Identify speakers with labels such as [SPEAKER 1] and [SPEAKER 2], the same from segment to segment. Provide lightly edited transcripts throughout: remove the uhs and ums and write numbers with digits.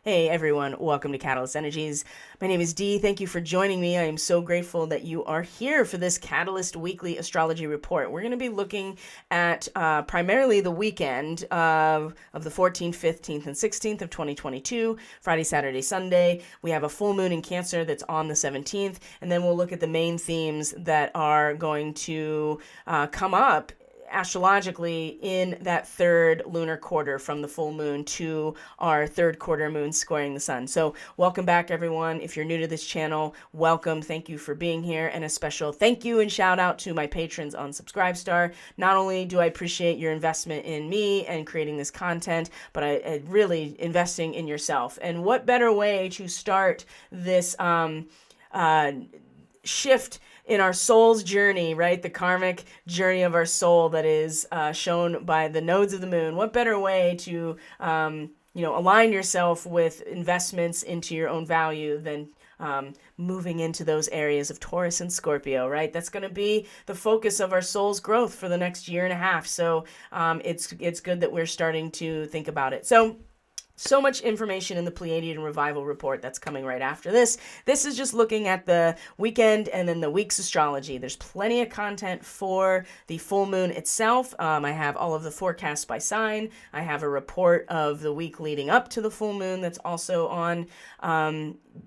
[SPEAKER 1] Hey everyone, welcome to Catalyst Energies. My name is Dee. Thank you for joining me. I am so grateful that you are here for this Catalyst Weekly Astrology Report. We're going to be looking at primarily the weekend of the 14th, 15th, and 16th of 2022, Friday, Saturday, Sunday. We have a full moon in Cancer that's on the 17th, and then we'll look at the main themes that are going to come up astrologically in that third lunar quarter from the full moon to our third quarter moon squaring the sun. So welcome back everyone. If you're new to this channel, welcome. Thank you for being here, and a special thank you and shout out to my patrons on Subscribestar. Not only do I appreciate your investment in me and creating this content, but I really investing in yourself. And what better way to start this shift in our soul's journey, right? The karmic journey of our soul that is shown by the nodes of the moon. What better way to, align yourself with investments into your own value than moving into those areas of Taurus and Scorpio, right? That's going to be the focus of our soul's growth for the next year and a half. So it's good that we're starting to think about it. So much information in the Pleiadian Revival Report that's coming right after this. This is just looking at the weekend and then the week's astrology. There's plenty of content for the full moon itself. I have all of the forecasts by sign. I have a report of the week leading up to the full moon that's also on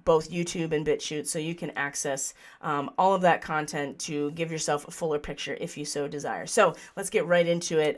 [SPEAKER 1] both YouTube and BitChute, so you can access all of that content to give yourself a fuller picture if you so desire. So let's get right into it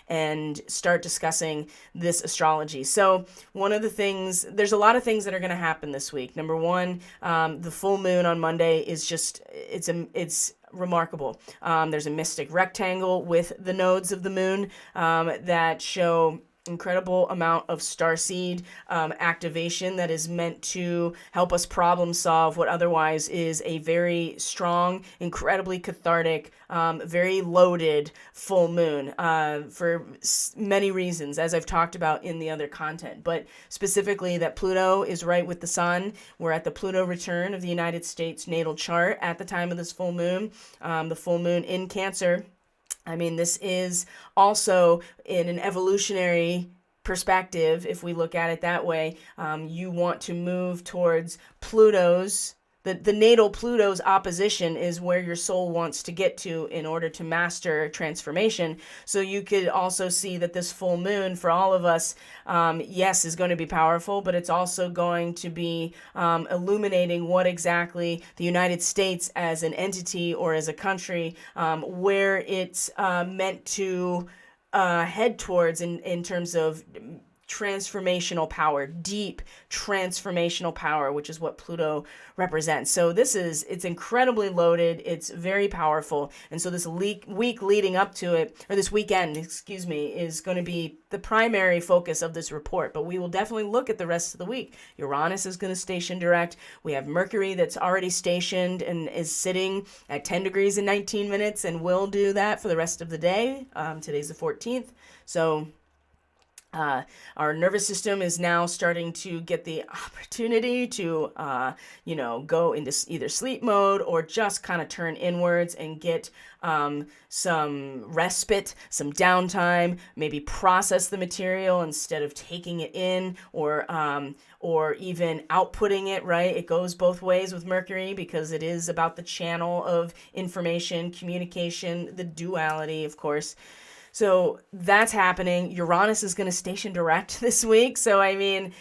[SPEAKER 1] and start discussing this astrology. So one of the things, there's a lot of things that are going to happen this week. Number one, the full moon on Monday is just, it's remarkable. There's a mystic rectangle with the nodes of the moon that show incredible amount of starseed activation that is meant to help us problem solve what otherwise is a very strong, incredibly cathartic, very loaded full moon for many reasons, as I've talked about in the other content. But specifically that Pluto is right with the sun. We're at the Pluto return of the United States natal chart at the time of this full moon. The full moon in Cancer. I mean, this is also in an evolutionary perspective, if we look at it that way. You want to move towards the natal Pluto's opposition is where your soul wants to get to in order to master transformation. So you could also see that this full moon for all of us, yes, is going to be powerful, but it's also going to be illuminating what exactly the United States as an entity or as a country, where it's meant to head towards in terms of transformational power, deep transformational power, which is what Pluto represents. So it's incredibly loaded. It's very powerful. And so this week leading up to it, or this weekend, excuse me, is going to be the primary focus of this report. But we will definitely look at the rest of the week. Uranus is going to station direct. We have Mercury that's already stationed and is sitting at 10 degrees and 19 minutes and will do that for the rest of the day. Today's the 14th. So our nervous system is now starting to get the opportunity to, go into either sleep mode or just kind of turn inwards and get some respite, some downtime, maybe process the material instead of taking it in or even outputting it, right? It goes both ways with Mercury because it is about the channel of information, communication, the duality, of course. So that's happening. Uranus is going to station direct this week. So, I mean,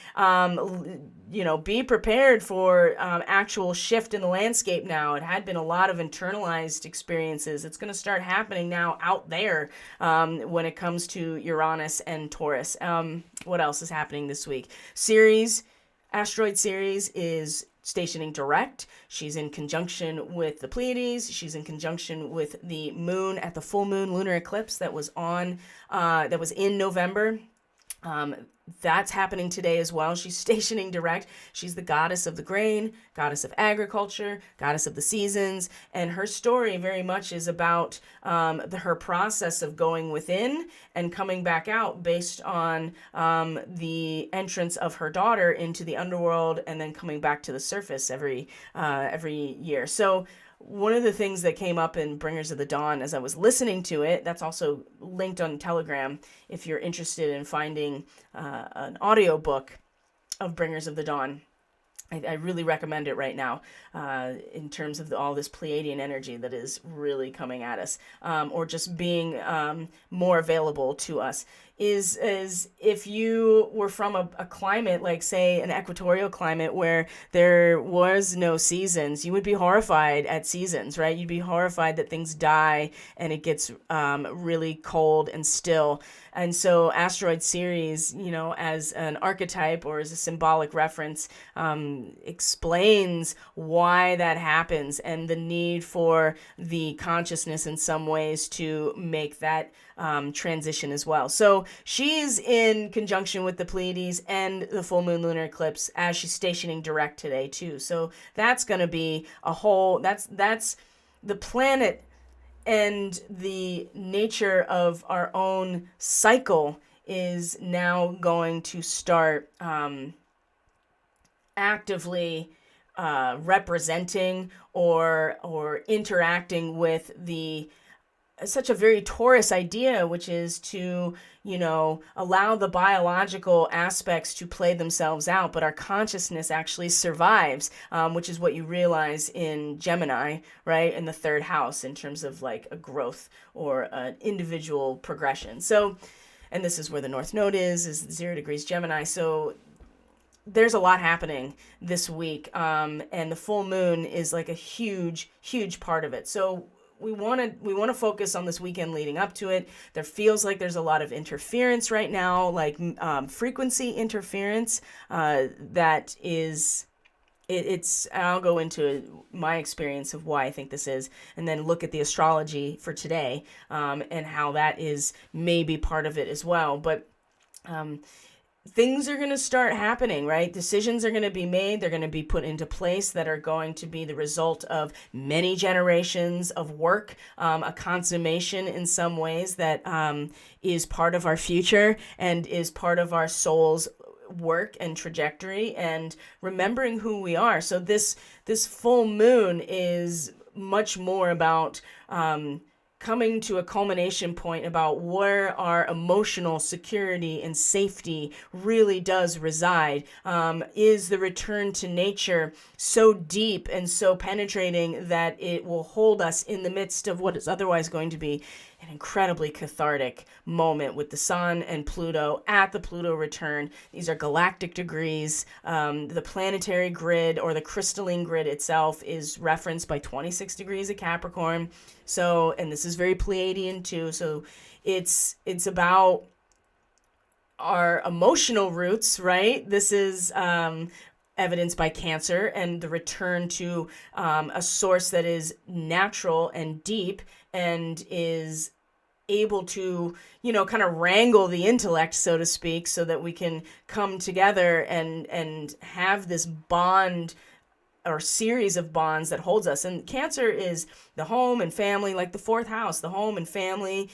[SPEAKER 1] be prepared for actual shift in the landscape now. It had been a lot of internalized experiences. It's going to start happening now out there when it comes to Uranus and Taurus. What else is happening this week? Asteroid Ceres is stationing direct. She's in conjunction with the Pleiades. She's in conjunction with the moon at the full moon lunar eclipse that was in November. That's happening today as well. She's stationing direct. She's the goddess of the grain, goddess of agriculture, goddess of the seasons, and her story very much is about her process of going within and coming back out based on the entrance of her daughter into the underworld and then coming back to the surface every year. So one of the things that came up in Bringers of the Dawn as I was listening to it, that's also linked on Telegram if you're interested in finding an audiobook Bringers of the Dawn. I really recommend it right now in terms of all this Pleiadian energy that is really coming at us, or just being more available to us. Is if you were from a climate like, say, an equatorial climate where there was no seasons, you would be horrified at seasons, right? You'd be horrified that things die and it gets really cold and still. And so asteroid Ceres, as an archetype or as a symbolic reference, explains why that happens and the need for the consciousness in some ways to make that transition as well. So she's in conjunction with the Pleiades and the full moon lunar eclipse as she's stationing direct today too. So that's going to be a whole, that's the planet and the nature of our own cycle is now going to start actively representing or interacting with such a very Taurus idea, which is to, allow the biological aspects to play themselves out, but our consciousness actually survives, which is what you realize in Gemini, right? In the third house in terms of like a growth or an individual progression. So, and this is where the North Node is 0 degrees Gemini. So there's a lot happening this week. And the full moon is like a huge, huge part of it. So we want to focus on this weekend leading up to it. There feels like there's a lot of interference right now, like frequency interference that is, it's, I'll go into my experience of why I think this is, and then look at the astrology for today and how that is maybe part of it as well. But things are going to start happening, right? Decisions are going to be made. They're going to be put into place that are going to be the result of many generations of work, a consummation in some ways that is part of our future and is part of our soul's work and trajectory and remembering who we are. So this full moon is much more about coming to a culmination point about where our emotional security and safety really does reside. Is the return to nature so deep and so penetrating that it will hold us in the midst of what is otherwise going to be an incredibly cathartic moment with the Sun and Pluto at the Pluto return. These are galactic degrees. The planetary grid or the crystalline grid itself is referenced by 26 degrees of Capricorn. So, and this is very Pleiadian too. So it's about our emotional roots, right? This is evidenced by Cancer and the return to a source that is natural and deep and is able to, kind of wrangle the intellect, so to speak, so that we can come together and have this bond or series of bonds that holds us. And Cancer is the home and family, like the fourth house, the home and family,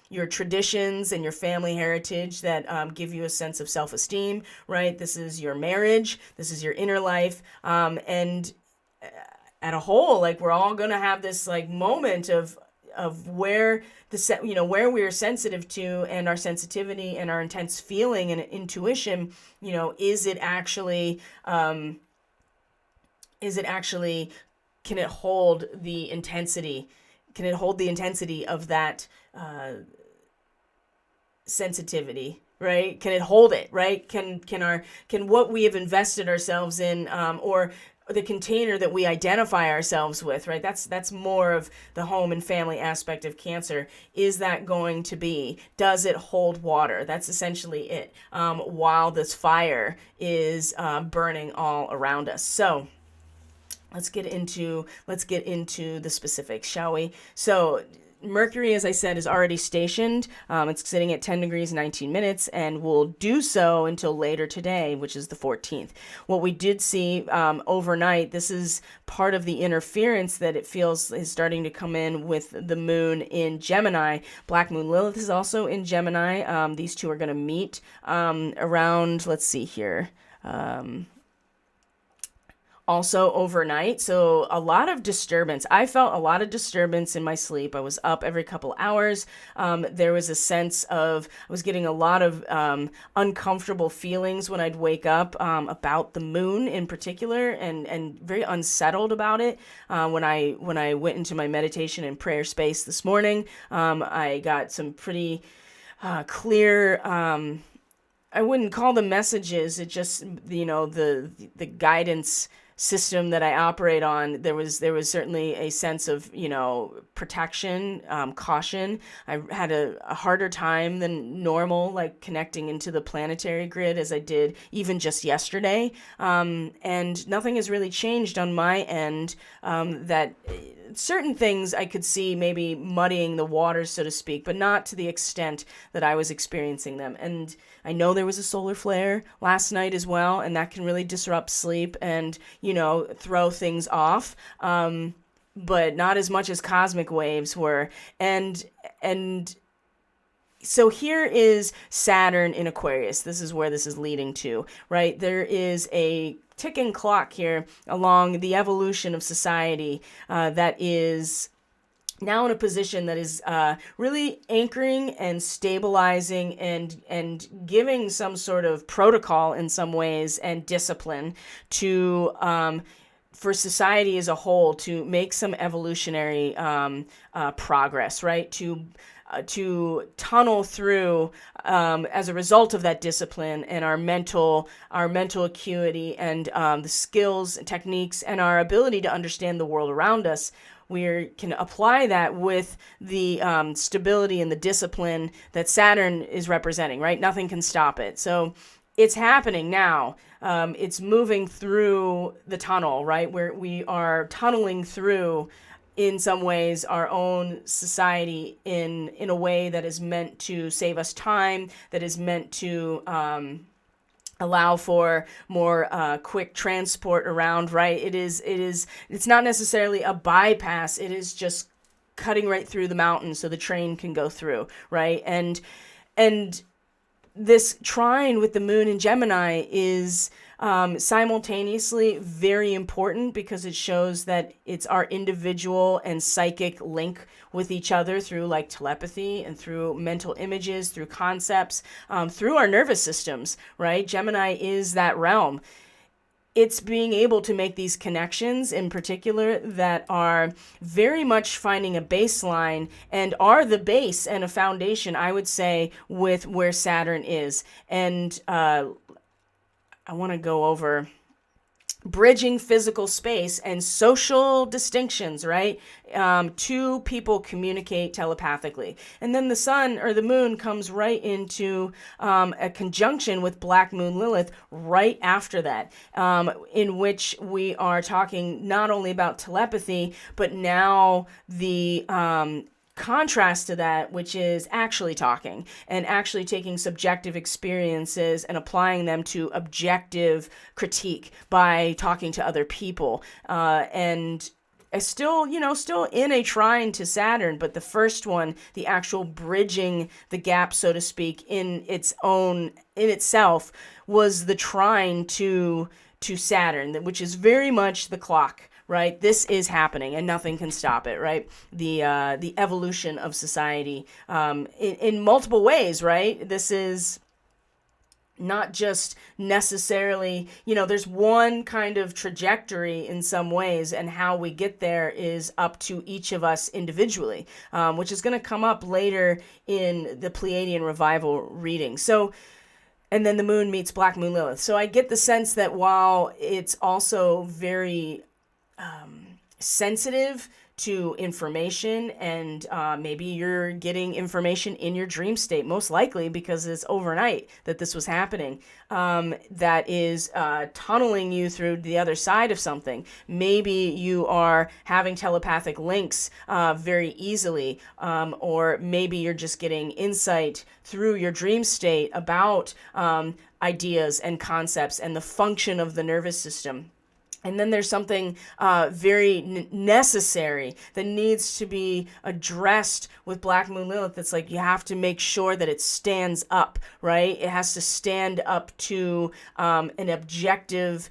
[SPEAKER 1] your traditions and your family heritage that give you a sense of self-esteem, right? This is your marriage. This is your inner life. And at a whole, like we're all going to have this like moment of where where we are sensitive to and our sensitivity and our intense feeling and intuition, is it actually, can it hold the intensity? Can it hold the intensity of that sensitivity, right? Can it hold it, right? Can what we have invested ourselves in, or the container that we identify ourselves with, right? That's more of the home and family aspect of Cancer. Is that going to be? Does it hold water? That's essentially it. While this fire is burning all around us. So let's get into the specifics, shall we? So Mercury, as I said, is already stationed. It's sitting at 10 degrees, 19 minutes, and will do so until later today, which is the 14th. What we did see overnight, this is part of the interference that it feels is starting to come in with the moon in Gemini. Black Moon Lilith is also in Gemini. These two are going to meet around, let's see here, also overnight. So a lot of disturbance. I felt a lot of disturbance in my sleep. I was up every couple hours. There was a sense of, I was getting a lot of uncomfortable feelings when I'd wake up about the moon in particular, and very unsettled about it. When I went into my meditation and prayer space this morning, I got some pretty clear, I wouldn't call them messages. It just, the guidance system that I operate on, there was certainly a sense of, protection, caution. I had a harder time than normal, like connecting into the planetary grid as I did even just yesterday. And nothing has really changed on my end. That certain things I could see maybe muddying the waters, so to speak, but not to the extent that I was experiencing them. And I know there was a solar flare last night as well, and that can really disrupt sleep and, throw things off. But not as much as cosmic waves were. And so here is Saturn in Aquarius. This is where this is leading to, right? There is a ticking clock here along the evolution of society that is now in a position that is really anchoring and stabilizing and giving some sort of protocol in some ways and discipline to for society as a whole to make some evolutionary progress, right? To tunnel through as a result of that discipline and our mental acuity and the skills and techniques and our ability to understand the world around us. We can apply that with the stability and the discipline that Saturn is representing, right? Nothing can stop it. So it's happening now. It's moving through the tunnel, right? Where we are tunneling through, in some ways, our own society in a way that is meant to save us time, that is meant to allow for more quick transport around, right? It's not necessarily a bypass. It is just cutting right through the mountain so the train can go through, right? And this trine with the moon in Gemini is simultaneously very important because it shows that it's our individual and psychic link with each other through like telepathy and through mental images, through concepts, through our nervous systems, right? Gemini is that realm. It's being able to make these connections in particular that are very much finding a baseline and are the base and a foundation, I would say, with where Saturn is. And I want to go over bridging physical space and social distinctions, right? Two people communicate telepathically. And then the sun or the moon comes right into a conjunction with Black Moon Lilith right after that, in which we are talking not only about telepathy, but now the contrast to that, which is actually talking and actually taking subjective experiences and applying them to objective critique by talking to other people. And still in a trine to Saturn, but the first one, the actual bridging the gap, so to speak, in itself, was the trine to Saturn, which is very much the clock. Right, this is happening, and nothing can stop it. Right, the evolution of society in multiple ways. Right, this is not just necessarily, there's one kind of trajectory in some ways, and how we get there is up to each of us individually, which is going to come up later in the Pleiadian revival reading. So. And then the moon meets Black Moon Lilith. So I get the sense that while it's also very sensitive to information, and maybe you're getting information in your dream state, most likely because it's overnight that this was happening, that is tunneling you through the other side of something. Maybe you are having telepathic links very easily, or maybe you're just getting insight through your dream state about ideas and concepts and the function of the nervous system. And then there's something very necessary that needs to be addressed with Black Moon Lilith. That's like you have to make sure that it stands up, right? It has to stand up to an objective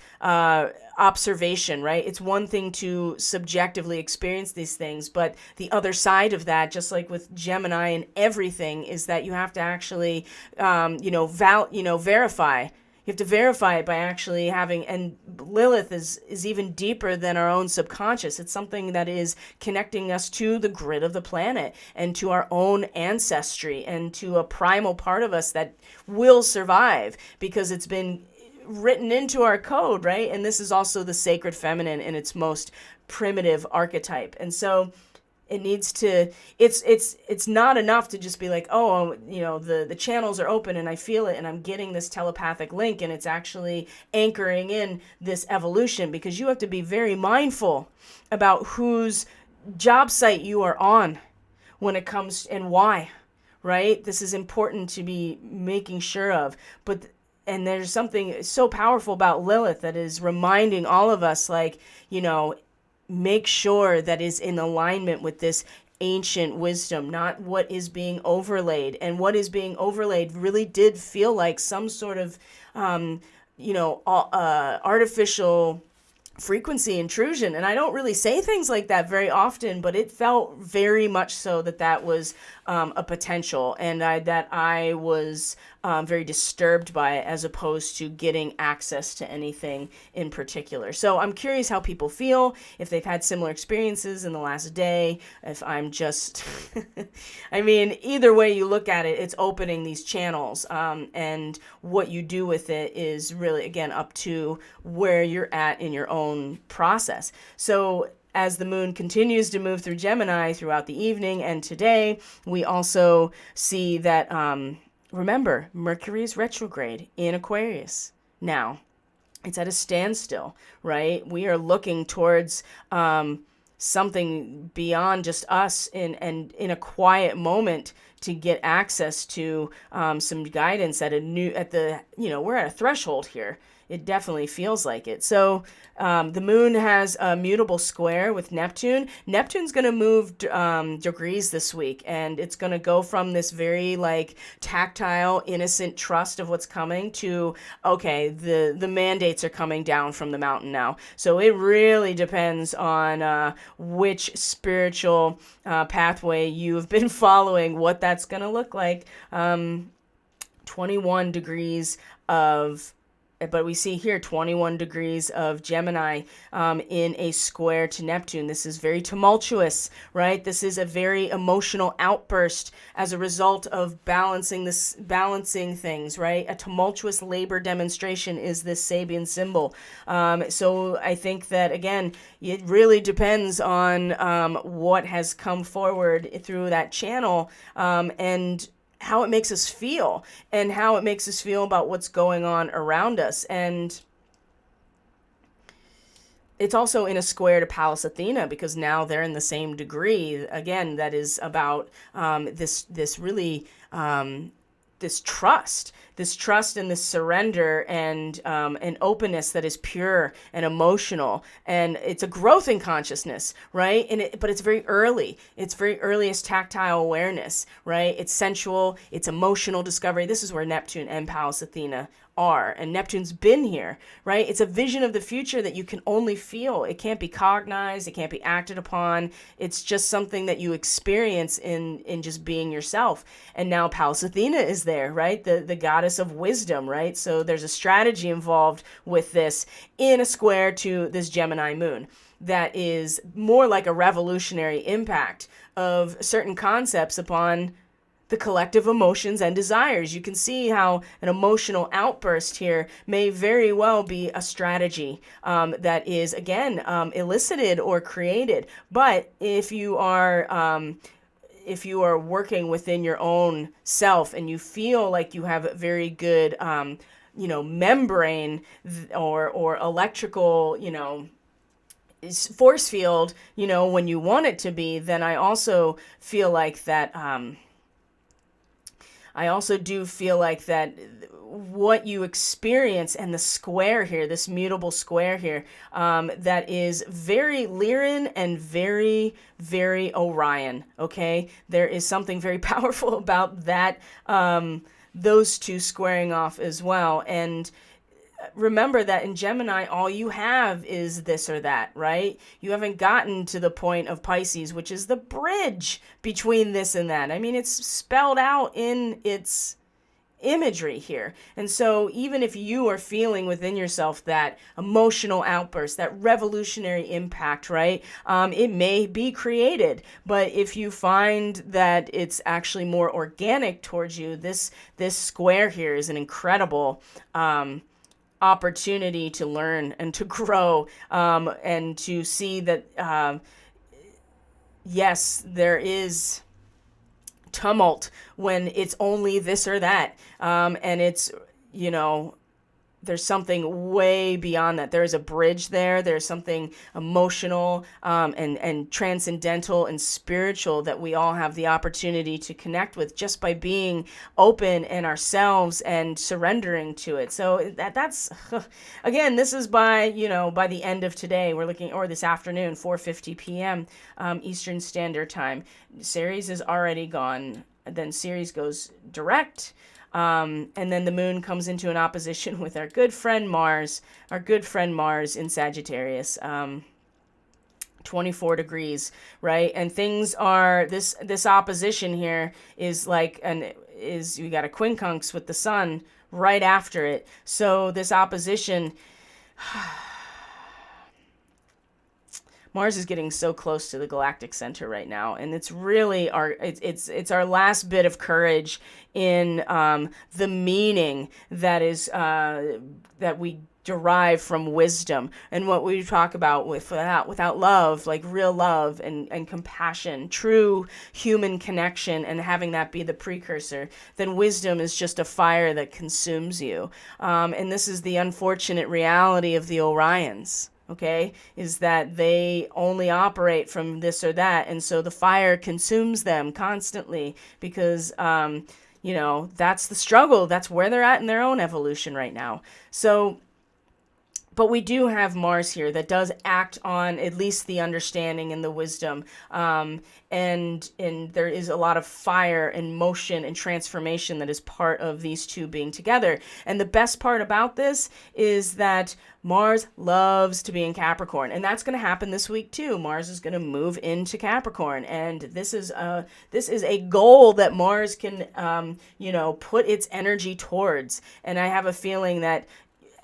[SPEAKER 1] observation, right? It's one thing to subjectively experience these things, but the other side of that, just like with Gemini and everything, is that you have to actually, verify. You have to verify it by actually having, and Lilith is even deeper than our own subconscious. It's something that is connecting us to the grid of the planet and to our own ancestry and to a primal part of us that will survive because it's been written into our code, right? And this is also the sacred feminine in its most primitive archetype. And so it needs to, it's not enough to just be like, oh, the channels are open and I feel it and I'm getting this telepathic link and it's actually anchoring in this evolution, because you have to be very mindful about whose job site you are on when it comes, and why, right? This is important to be making sure of. And there's something so powerful about Lilith that is reminding all of us, like, make sure that is in alignment with this ancient wisdom, not what is being overlaid. And what is being overlaid really did feel like some sort of, artificial frequency intrusion. And I don't really say things like that very often, but it felt very much so that was a potential, and that I was very disturbed by it, as opposed to getting access to anything in particular. So I'm curious how people feel, if they've had similar experiences in the last day, if I'm just, I mean, either way you look at it, it's opening these channels, and what you do with it is really, again, up to where you're at in your own process. So as the moon continues to move through Gemini throughout the evening and today, we also see that, remember, Mercury is retrograde in Aquarius. Now, it's at a standstill, right? We are looking towards something beyond just us and in a quiet moment to get access to some guidance we're at a threshold here. It definitely feels like it. So the moon has a mutable square with Neptune. Neptune's going to move degrees this week, and it's going to go from this very tactile, innocent trust of what's coming to, okay, the mandates are coming down from the mountain now. So it really depends on which spiritual pathway you've been following, what that's going to look like. 21 degrees of but we see here 21 degrees of Gemini in a square to Neptune. This is very tumultuous, right? This is a very emotional outburst as a result of balancing things, right? A tumultuous labor demonstration is this Sabian symbol. So I think that, again, it really depends on what has come forward through that channel, and how it makes us feel, and how it makes us feel about what's going on around us. And it's also in a square to Pallas Athena, because now they're in the same degree. Again, that is about this really this trust and this surrender and an openness that is pure and emotional, and it's a growth in consciousness, right? But it's very early. It's very earliest tactile awareness, right? It's sensual, it's emotional discovery. This is where Neptune and Pallas Athena are, and Neptune's been here, right? It's a vision of the future that you can only feel. It can't be cognized, it can't be acted upon. It's just something that you experience in just being yourself. And now Pallas Athena is there, right? The goddess of wisdom, right? So there's a strategy involved with this in a square to this Gemini moon that is more like a revolutionary impact of certain concepts upon the collective emotions and desires. You can see how an emotional outburst here may very well be a strategy that is, again, elicited or created. But if you are working within your own self and you feel like you have a very good, membrane or electrical, force field, when you want it to be, then I also feel like that, I also do feel like that what you experience and the square here, this mutable square here, that is very Lyran and very, very Orion. Okay, there is something very powerful about that. Those two squaring off as well, and remember that in Gemini, all you have is this or that, right? You haven't gotten to the point of Pisces, which is the bridge between this and that. I mean, it's spelled out in its imagery here. And so even if you are feeling within yourself that emotional outburst, that revolutionary impact, right? It may be created, but if you find that it's actually more organic towards you, this square here is an incredible opportunity to learn and to grow, and to see that yes, there is tumult when it's only this or that, and it's, there's something way beyond that. There's a bridge there. There's something emotional, and transcendental and spiritual that we all have the opportunity to connect with just by being open in ourselves and surrendering to it. So that's again, this is by the end of today. We're looking, or this afternoon, 4:50 p.m. Eastern Standard Time. Ceres is already gone. Then Ceres goes direct. And then the moon comes into an opposition with our good friend Mars in Sagittarius, 24 degrees, right? And things are, this opposition here is like, you got a quincunx with the sun right after it. So this opposition, Mars is getting so close to the galactic center right now, and it's really it's our last bit of courage in the meaning that is that we derive from wisdom, and what we talk about without love, like real love and compassion, true human connection, and having that be the precursor, then wisdom is just a fire that consumes you, and this is the unfortunate reality of the Orions. Okay, is that they only operate from this or that, and so the fire consumes them constantly because, that's the struggle. That's where they're at in their own evolution right now. So, but we do have Mars here that does act on at least the understanding and the wisdom, and there is a lot of fire and motion and transformation that is part of these two being together. And the best part about this is that Mars loves to be in Capricorn, and that's going to happen this week too. Mars is going to move into Capricorn, and this is a goal that Mars can put its energy towards. And I have a feeling that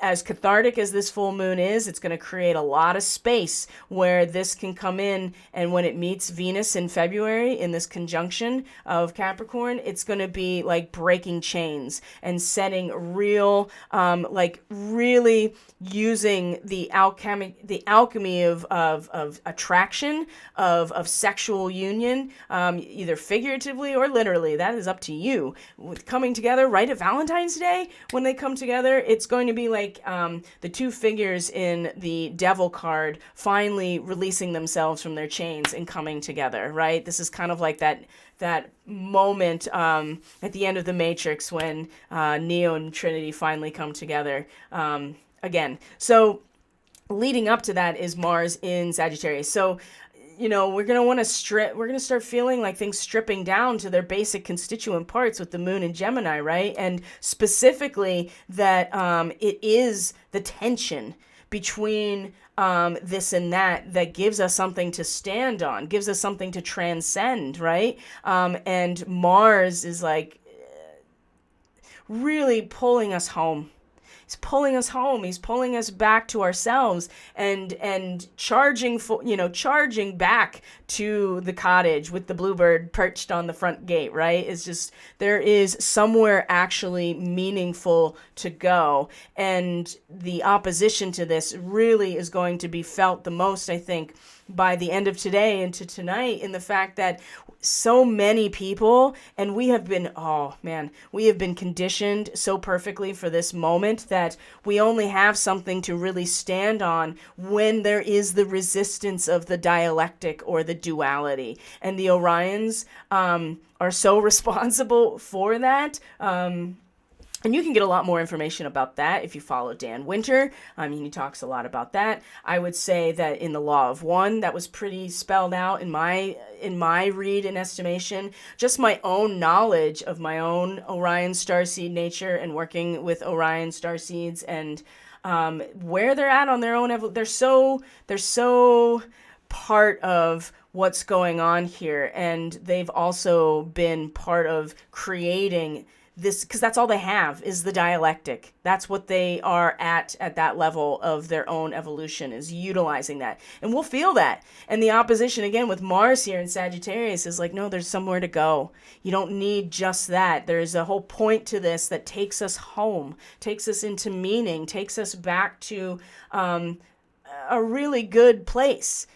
[SPEAKER 1] as cathartic as this full moon is, it's going to create a lot of space where this can come in, and when it meets Venus in February in this conjunction of Capricorn, it's going to be like breaking chains and setting real, really using the alchemy of attraction, of sexual union, either figuratively or literally. That is up to you. With coming together right at Valentine's Day, when they come together, it's going to be like the two figures in the Devil card finally releasing themselves from their chains and coming together, right? This is kind of like that moment at the end of the Matrix when Neo and Trinity finally come together again. So leading up to that is Mars in Sagittarius. So we're going to start feeling like things stripping down to their basic constituent parts with the moon in Gemini, right? And specifically that it is the tension between this and that gives us something to stand on, gives us something to transcend, right? And Mars is like really pulling us home. He's pulling us home. He's pulling us back to ourselves and charging back to the cottage with the bluebird perched on the front gate, right? It's just, there is somewhere actually meaningful to go. And the opposition to this really is going to be felt the most, I think, by the end of today into tonight, in the fact that so many people, and we have been conditioned so perfectly for this moment that that we only have something to really stand on when there is the resistance of the dialectic or the duality. And the Orions are so responsible for that. And you can get a lot more information about that if you follow Dan Winter. He talks a lot about that. I would say that in the Law of One, that was pretty spelled out in my read and estimation. Just my own knowledge of my own Orion starseed nature and working with Orion starseeds and where they're at on their own. They're so part of what's going on here, and they've also been part of creating this, because that's all they have is the dialectic. That's what they are at that level of their own evolution, is utilizing that. And we'll feel that. And the opposition, again, with Mars here in Sagittarius is like, no, there's somewhere to go. You don't need just that. There's a whole point to this that takes us home, takes us into meaning, takes us back to a really good place.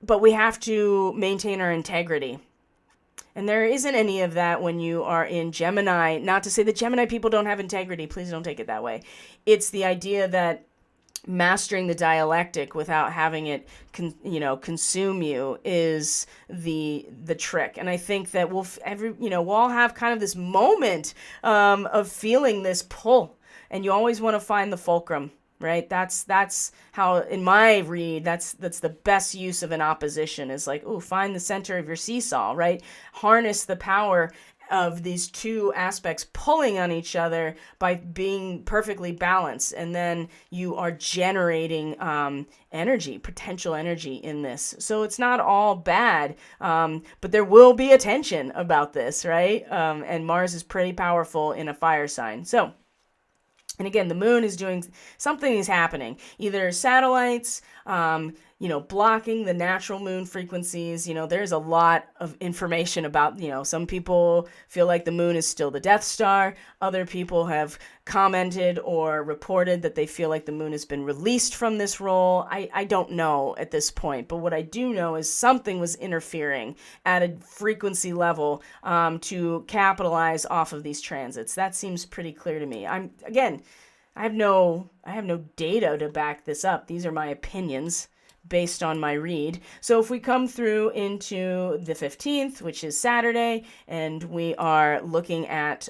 [SPEAKER 1] But we have to maintain our integrity. And there isn't any of that when you are in Gemini. Not to say that Gemini people don't have integrity. Please don't take it that way. It's the idea that mastering the dialectic without having it consume you is the trick. And I think that we'll all have kind of this moment of feeling this pull. And you always want to find the fulcrum. Right? That's how, in my read, that's the best use of an opposition, is like, find the center of your seesaw, right? Harness the power of these two aspects pulling on each other by being perfectly balanced. And then you are generating energy, potential energy in this. So it's not all bad, but there will be a tension about this, right? And Mars is pretty powerful in a fire sign. So, and again, the moon is doing something is happening. Either satellites, blocking the natural moon frequencies. There's a lot of information about, some people feel like the moon is still the Death Star. Other people have commented or reported that they feel like the moon has been released from this role. I don't know at this point, but what I do know is something was interfering at a frequency level to capitalize off of these transits. That seems pretty clear to me. I have no data to back this up. These are my opinions based on my read. So if we come through into the 15th, which is Saturday, and we are looking at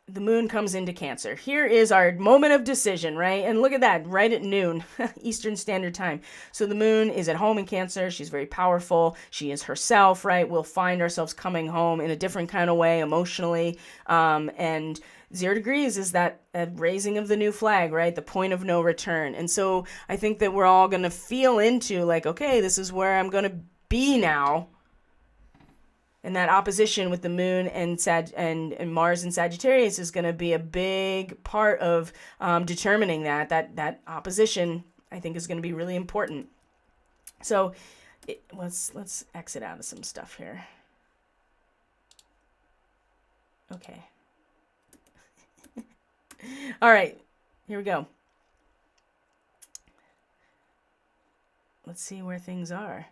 [SPEAKER 1] the moon comes into Cancer. Here is our moment of decision, right? And look at that, right at noon, Eastern Standard Time. So the moon is at home in Cancer. She's very powerful. She is herself, right? We'll find ourselves coming home in a different kind of way emotionally. And 0 degrees is that raising of the new flag, right? The point of no return. And so I think that we're all going to feel into like, okay, this is where I'm going to be now. And that opposition with the moon and and Mars and Sagittarius is going to be a big part of determining that opposition. I think is going to be really important. So let's exit out of some stuff here. Okay. All right, here we go. Let's see where things are.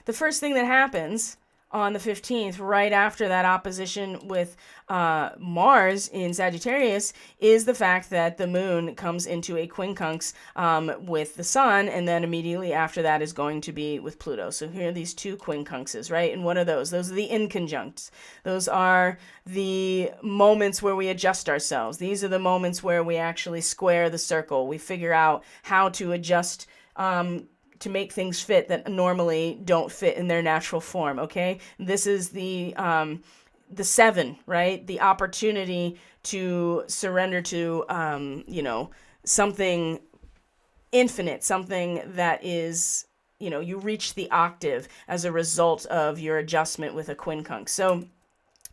[SPEAKER 1] The first thing that happens on the 15th, right after that opposition with Mars in Sagittarius, is the fact that the moon comes into a quincunx with the sun, and then immediately after that is going to be with Pluto. So here are these two quincunxes, right? And what are those? Those are the inconjuncts. Those are the moments where we adjust ourselves. These are the moments where we actually square the circle. We figure out how to adjust to make things fit that normally don't fit in their natural form, okay? This is the 7, right? The opportunity to surrender to, something infinite, something that is, you reach the octave as a result of your adjustment with a quincunx. So,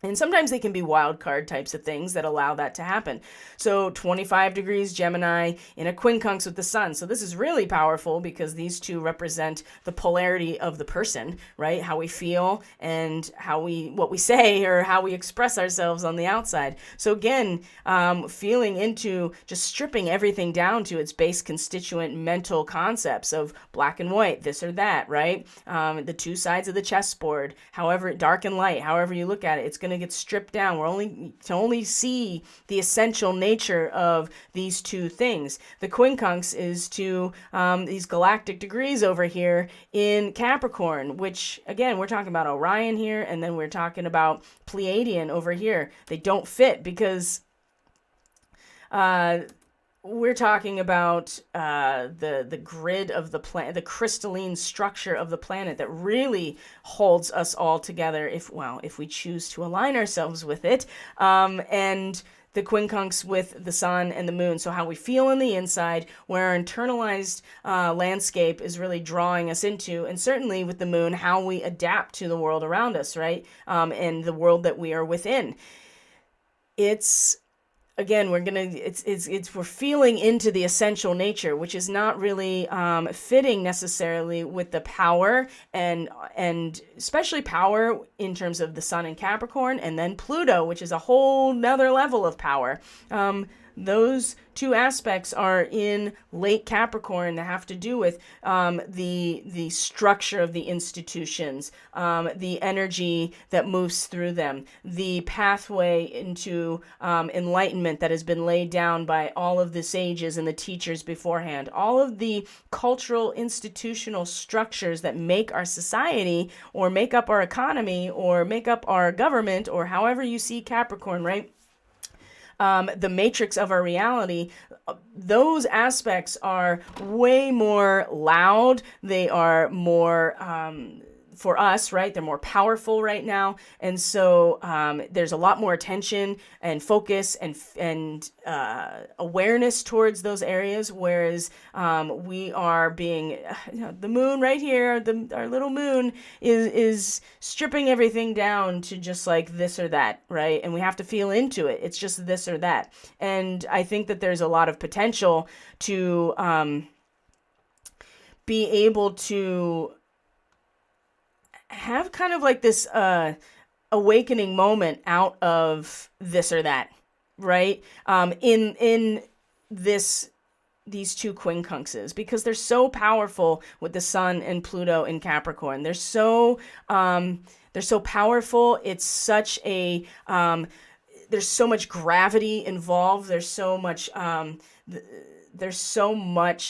[SPEAKER 1] and sometimes they can be wild card types of things that allow that to happen. So 25 degrees Gemini in a quincunx with the sun. So this is really powerful because these two represent the polarity of the person, right? How we feel and what we say or how we express ourselves on the outside. So again, feeling into just stripping everything down to its base constituent mental concepts of black and white, this or that, right? The two sides of the chessboard, however dark and light, however you look at it, it's going going to get stripped down. We're only see the essential nature of these two things. The quincunx is to these galactic degrees over here in Capricorn, which, again, we're talking about Orion here, and then we're talking about Pleiadian over here. They don't fit because we're talking about the grid of the planet, the crystalline structure of the planet that really holds us all together if we choose to align ourselves with it, and the quincunx with the sun and the moon. So how we feel on the inside, where our internalized landscape is really drawing us into, and certainly with the moon, how we adapt to the world around us, right? And the world that we are within. It's, again, we're feeling into the essential nature, which is not really fitting necessarily with the power and especially power in terms of the sun in Capricorn, and then Pluto, which is a whole nother level of power. Those two aspects are in late Capricorn that have to do with the structure of the institutions, the energy that moves through them, the pathway into enlightenment that has been laid down by all of the sages and the teachers beforehand, all of the cultural institutional structures that make our society or make up our economy or make up our government, or however you see Capricorn, right? The matrix of our reality, those aspects are way more loud. They are more, for us, right? They're more powerful right now. And so there's a lot more attention and focus and awareness towards those areas, whereas we are being, the moon right here, our little moon is stripping everything down to just like this or that, right? And we have to feel into it. It's just this or that. And I think that there's a lot of potential to be able to have kind of like this awakening moment out of this or that, right? In these two quincunxes, because they're so powerful with the sun and Pluto in Capricorn. They're so powerful. It's such a there's so much gravity involved. There's so much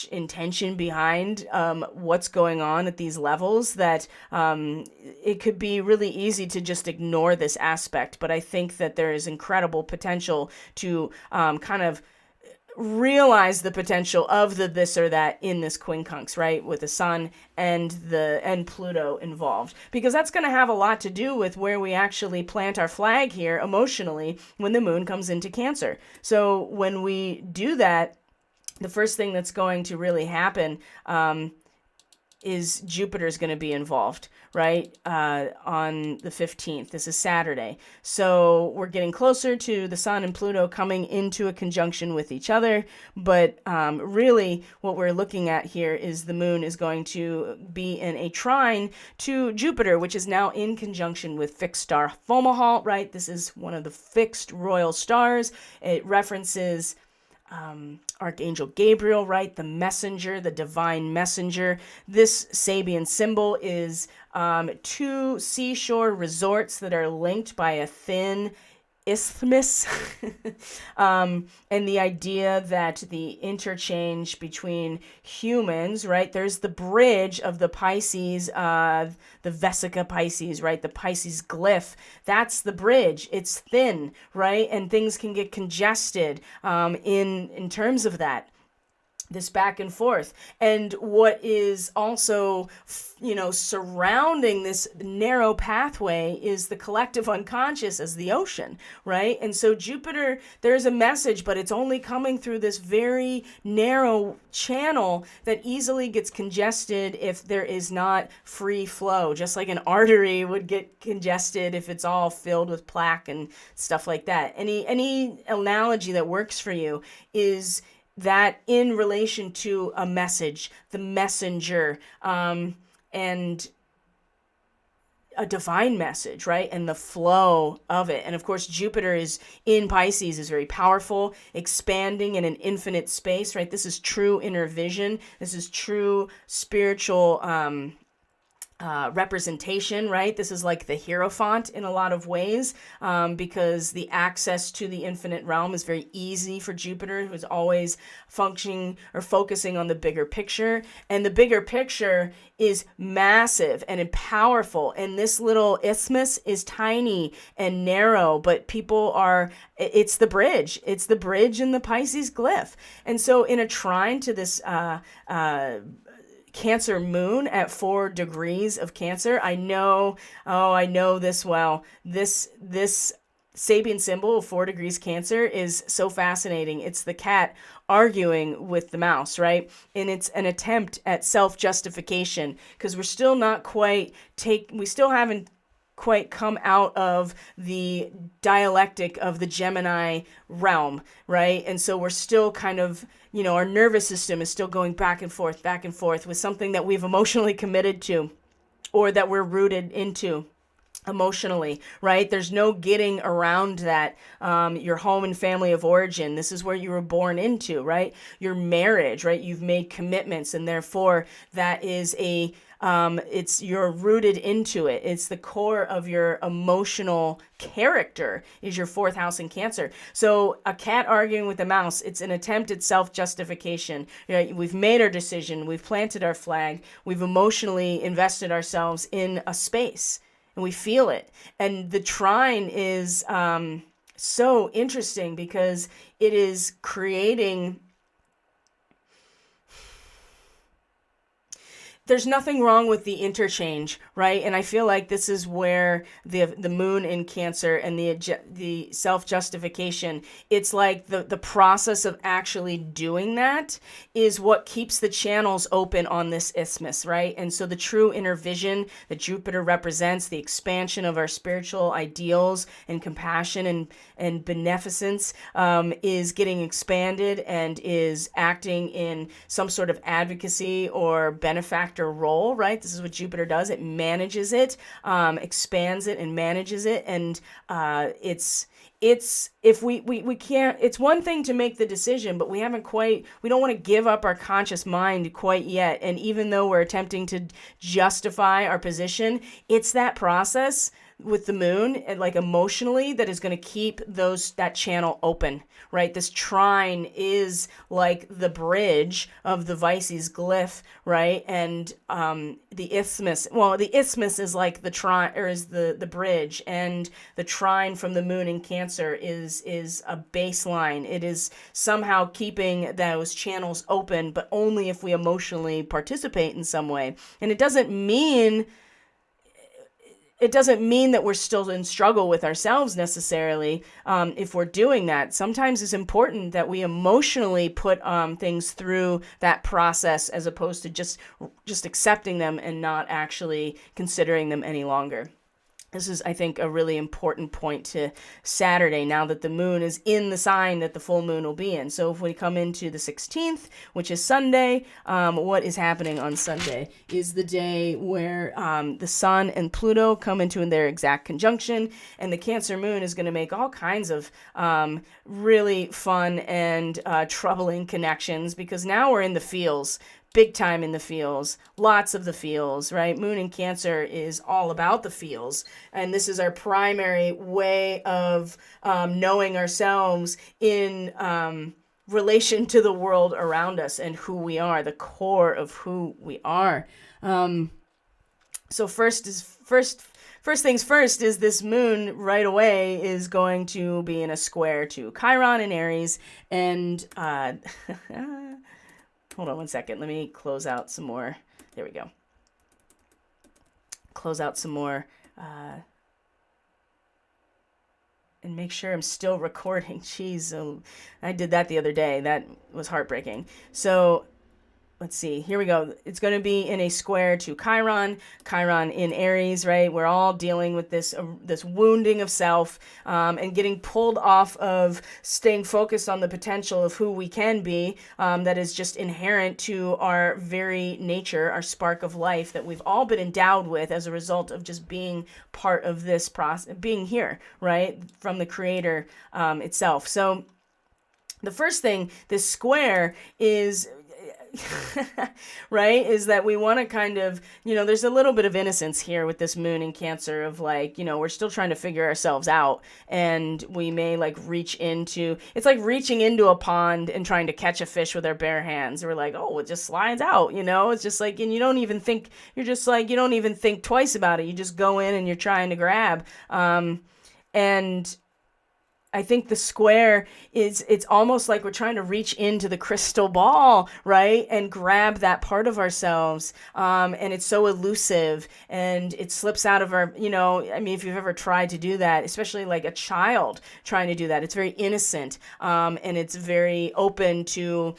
[SPEAKER 1] intention behind what's going on at these levels that it could be really easy to just ignore this aspect. But I think that there is incredible potential to kind of realize the potential of the this or that in this quincunx, right? With the sun and Pluto involved, because that's going to have a lot to do with where we actually plant our flag here emotionally when the moon comes into Cancer. So when we do that, the first thing that's going to really happen is Jupiter's going to be involved, right? On the 15th. This is Saturday. So we're getting closer to the sun and Pluto coming into a conjunction with each other. But really what we're looking at here is the moon is going to be in a trine to Jupiter, which is now in conjunction with fixed star Fomalhaut, right? This is one of the fixed royal stars. It references Archangel Gabriel, right? The messenger, the divine messenger. This Sabian symbol is two seashore resorts that are linked by a thin isthmus. And the idea that the interchange between humans, right? There's the bridge of the Pisces, the Vesica Pisces, right? The Pisces glyph. That's the bridge. It's thin, right? And things can get congested in terms of that. This back and forth. And what is also, surrounding this narrow pathway is the collective unconscious as the ocean, right? And so Jupiter, there's a message, but it's only coming through this very narrow channel that easily gets congested if there is not free flow, just like an artery would get congested if it's all filled with plaque and stuff like that. Any analogy that works for you is that in relation to a message, the messenger, and a divine message, right? And the flow of it. And of course, Jupiter is in Pisces, is very powerful, expanding in an infinite space, right? This is true inner vision. This is true spiritual representation, right? This is like the Hierophant in a lot of ways, because the access to the infinite realm is very easy for Jupiter, who's always functioning or focusing on the bigger picture. And the bigger picture is massive and powerful. And this little isthmus is tiny and narrow, but it's the bridge. It's the bridge in the Pisces glyph. And so in a trine to this Cancer moon at 4 degrees of Cancer, I know this well. This Sabian symbol of 4 degrees Cancer is so fascinating. It's the cat arguing with the mouse, right? And it's an attempt at self-justification, because we still haven't quite come out of the dialectic of the Gemini realm, right? And so we're still kind of, our nervous system is still going back and forth with something that we've emotionally committed to, or that we're rooted into emotionally, right? There's no getting around that. Your home and family of origin, this is where you were born into, right? Your marriage, right? You've made commitments, and therefore that is you're rooted into it. It's the core of your emotional character, is your 4th house in Cancer. So a cat arguing with a mouse, it's an attempt at self-justification. We've made our decision, we've planted our flag, we've emotionally invested ourselves in a space, and we feel it. And the trine is so interesting, because it is creating... There's nothing wrong with the interchange, right? And I feel like this is where the moon in Cancer and the self-justification, it's like the process of actually doing that is what keeps the channels open on this isthmus, right? And so the true inner vision that Jupiter represents, the expansion of our spiritual ideals and compassion and beneficence, is getting expanded and is acting in some sort of advocacy or benefactor role, right? This is what Jupiter does. It manages it, expands it, and manages it. And it's if we can't, it's one thing to make the decision, but we don't want to give up our conscious mind quite yet. And even though we're attempting to justify our position, it's that process with the moon, and like emotionally, that is going to keep that channel open, right? This trine is like the bridge of the Pisces glyph, right? And the isthmus is like the trine, or is the bridge, and the trine from the moon in Cancer is a baseline. It is somehow keeping those channels open, but only if we emotionally participate in some way. And it doesn't mean that we're still in struggle with ourselves necessarily, if we're doing that. Sometimes it's important that we emotionally put things through that process, as opposed to just accepting them and not actually considering them any longer. This is, I think, a really important point to Saturday, now that the moon is in the sign that the full moon will be in. So if we come into the 16th, which is Sunday, what is happening on Sunday is the day where the Sun and Pluto come into their exact conjunction, and the Cancer moon is going to make all kinds of really fun and troubling connections, because now we're in the feels. Big time in the feels, lots of the feels, right? Moon in Cancer is all about the feels. And this is our primary way of knowing ourselves in relation to the world around us and who we are, the core of who we are. So first things first is this moon right away is going to be in a square to Chiron in Aries. And hold on one second. Let me close out some more. There we go. Close out some more. And make sure I'm still recording. Jeez, I did that the other day. That was heartbreaking. So let's see. Here we go. It's going to be in a square to Chiron. Chiron in Aries, right? We're all dealing with this wounding of self, and getting pulled off of staying focused on the potential of who we can be, that is just inherent to our very nature, our spark of life that we've all been endowed with as a result of just being part of this process, being here, right? From the Creator itself. So the first thing, this square is right, is that we want to kind of, there's a little bit of innocence here with this moon in Cancer of like, we're still trying to figure ourselves out, and we may like it's like reaching into a pond and trying to catch a fish with our bare hands. We're like, oh, it just slides out, it's just like, and you don't even think, you're just like, you don't even think twice about it. You just go in and you're trying to grab. And I think the square it's almost like we're trying to reach into the crystal ball, right? And grab that part of ourselves. And it's so elusive and it slips out of our, if you've ever tried to do that, especially like a child trying to do that, it's very innocent. And it's very open to,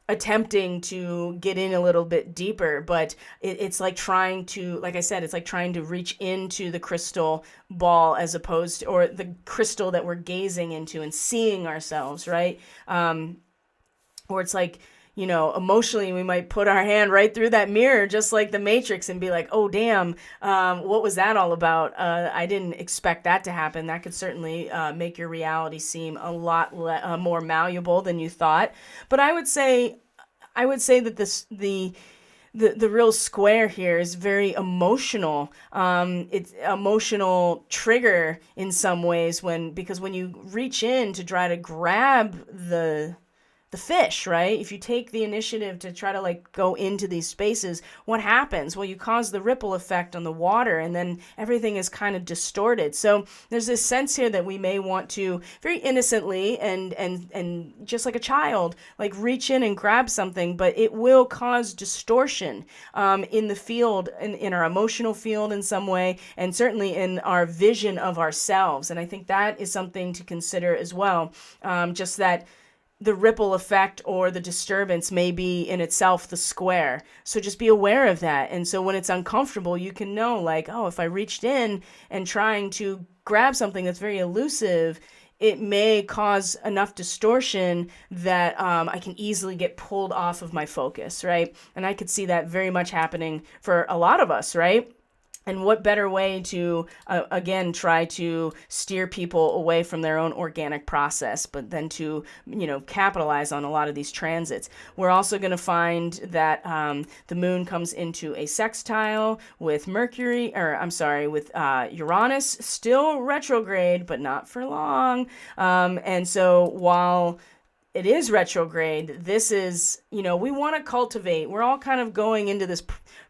[SPEAKER 1] attempting to get in a little bit deeper, but it's like trying to, like I said, it's like trying to reach into the crystal ball as opposed to, or the crystal that we're gazing into and seeing ourselves, right? Or it's like, emotionally we might put our hand right through that mirror, just like the Matrix, and be like, oh, damn, what was that all about? I didn't expect that to happen. That could certainly make your reality seem a lot more malleable than you thought. But I would say that the real square here is very emotional. It's emotional trigger in some ways because when you reach in to try to grab the fish, right? If you take the initiative to try to like go into these spaces, what happens? Well, you cause the ripple effect on the water, and then everything is kind of distorted. So there's this sense here that we may want to very innocently and just like a child, like reach in and grab something, but it will cause distortion in the field, in our emotional field in some way, and certainly in our vision of ourselves. And I think that is something to consider as well. Just that the ripple effect or the disturbance may be in itself the square. So just be aware of that. And so when it's uncomfortable, you can know like, oh, if I reached in and trying to grab something that's very elusive, it may cause enough distortion that I can easily get pulled off of my focus, right? And I could see that very much happening for a lot of us, right? And what better way to, again, try to steer people away from their own organic process, but then to, capitalize on a lot of these transits. We're also going to find that the moon comes into a sextile with with Uranus, still retrograde, but not for long. And so while it is retrograde, this is, we want to cultivate. We're all kind of going into this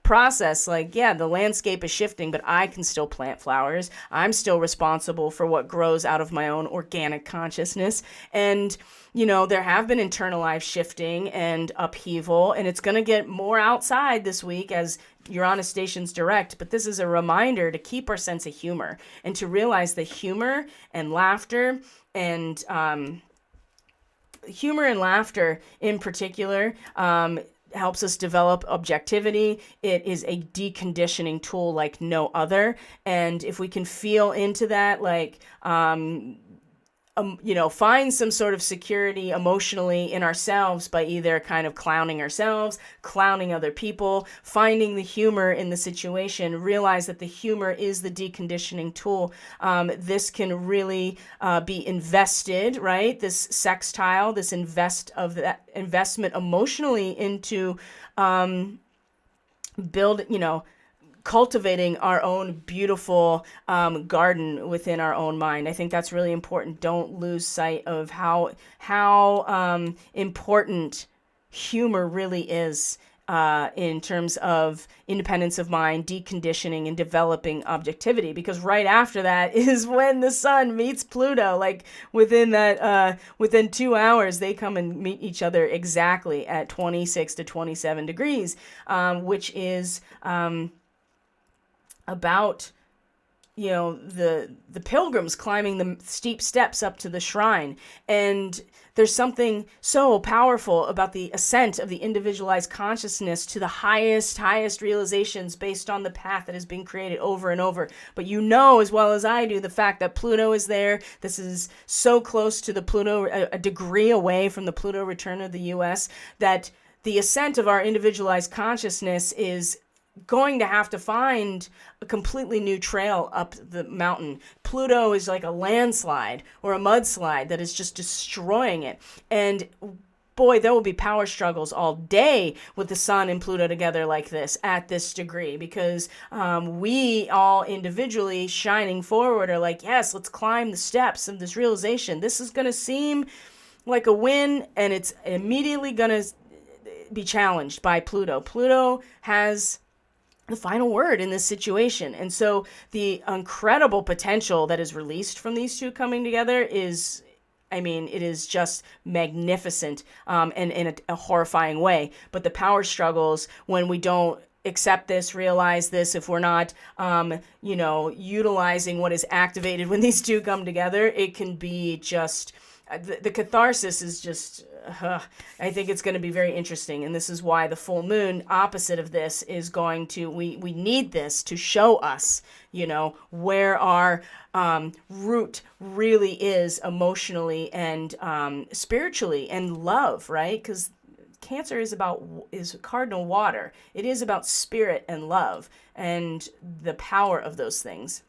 [SPEAKER 1] process like, yeah, the landscape is shifting, but I can still plant flowers. I'm still responsible for what grows out of my own organic consciousness. And, there have been internal life shifting and upheaval, and it's going to get more outside this week as Uranus stations direct. But this is a reminder to keep our sense of humor and to realize that humor and laughter in particular, helps us develop objectivity. It is a deconditioning tool like no other. And if we can feel into that, like, find some sort of security emotionally in ourselves by either kind of clowning ourselves, clowning other people, finding the humor in the situation, realize that the humor is the deconditioning tool. This can really be invested, right? This sextile, this investment emotionally into cultivating our own beautiful garden within our own mind. I think that's really important. Don't lose sight of how important humor really is in terms of independence of mind, deconditioning, and developing objectivity. Because right after that is when the sun meets Pluto. Like within 2 hours, they come and meet each other exactly at 26 to 27 degrees, which is about the pilgrims climbing the steep steps up to the shrine. And there's something so powerful about the ascent of the individualized consciousness to the highest realizations based on the path that has been created over and over. But as well as I do, the fact that Pluto is there. This is so close to the Pluto, a degree away from the Pluto return of the US, that the ascent of our individualized consciousness is going to have to find a completely new trail up the mountain. Pluto is like a landslide or a mudslide that is just destroying it. And boy, there will be power struggles all day with the sun and Pluto together like this at this degree, because we all individually shining forward are like, yes, let's climb the steps of this realization. This is going to seem like a win, and it's immediately going to be challenged by Pluto. Pluto has the final word in this situation. And so the incredible potential that is released from these two coming together is, I mean, it is just magnificent, and in a horrifying way. But the power struggles, when we don't accept this, realize this, if we're not, utilizing what is activated when these two come together, it can be just, the catharsis is just, I think it's going to be very interesting. And this is why the full moon opposite of this is going to, we need this to show us, where our root really is emotionally and spiritually, and love, right? Because Cancer is cardinal water. It is about spirit and love and the power of those things.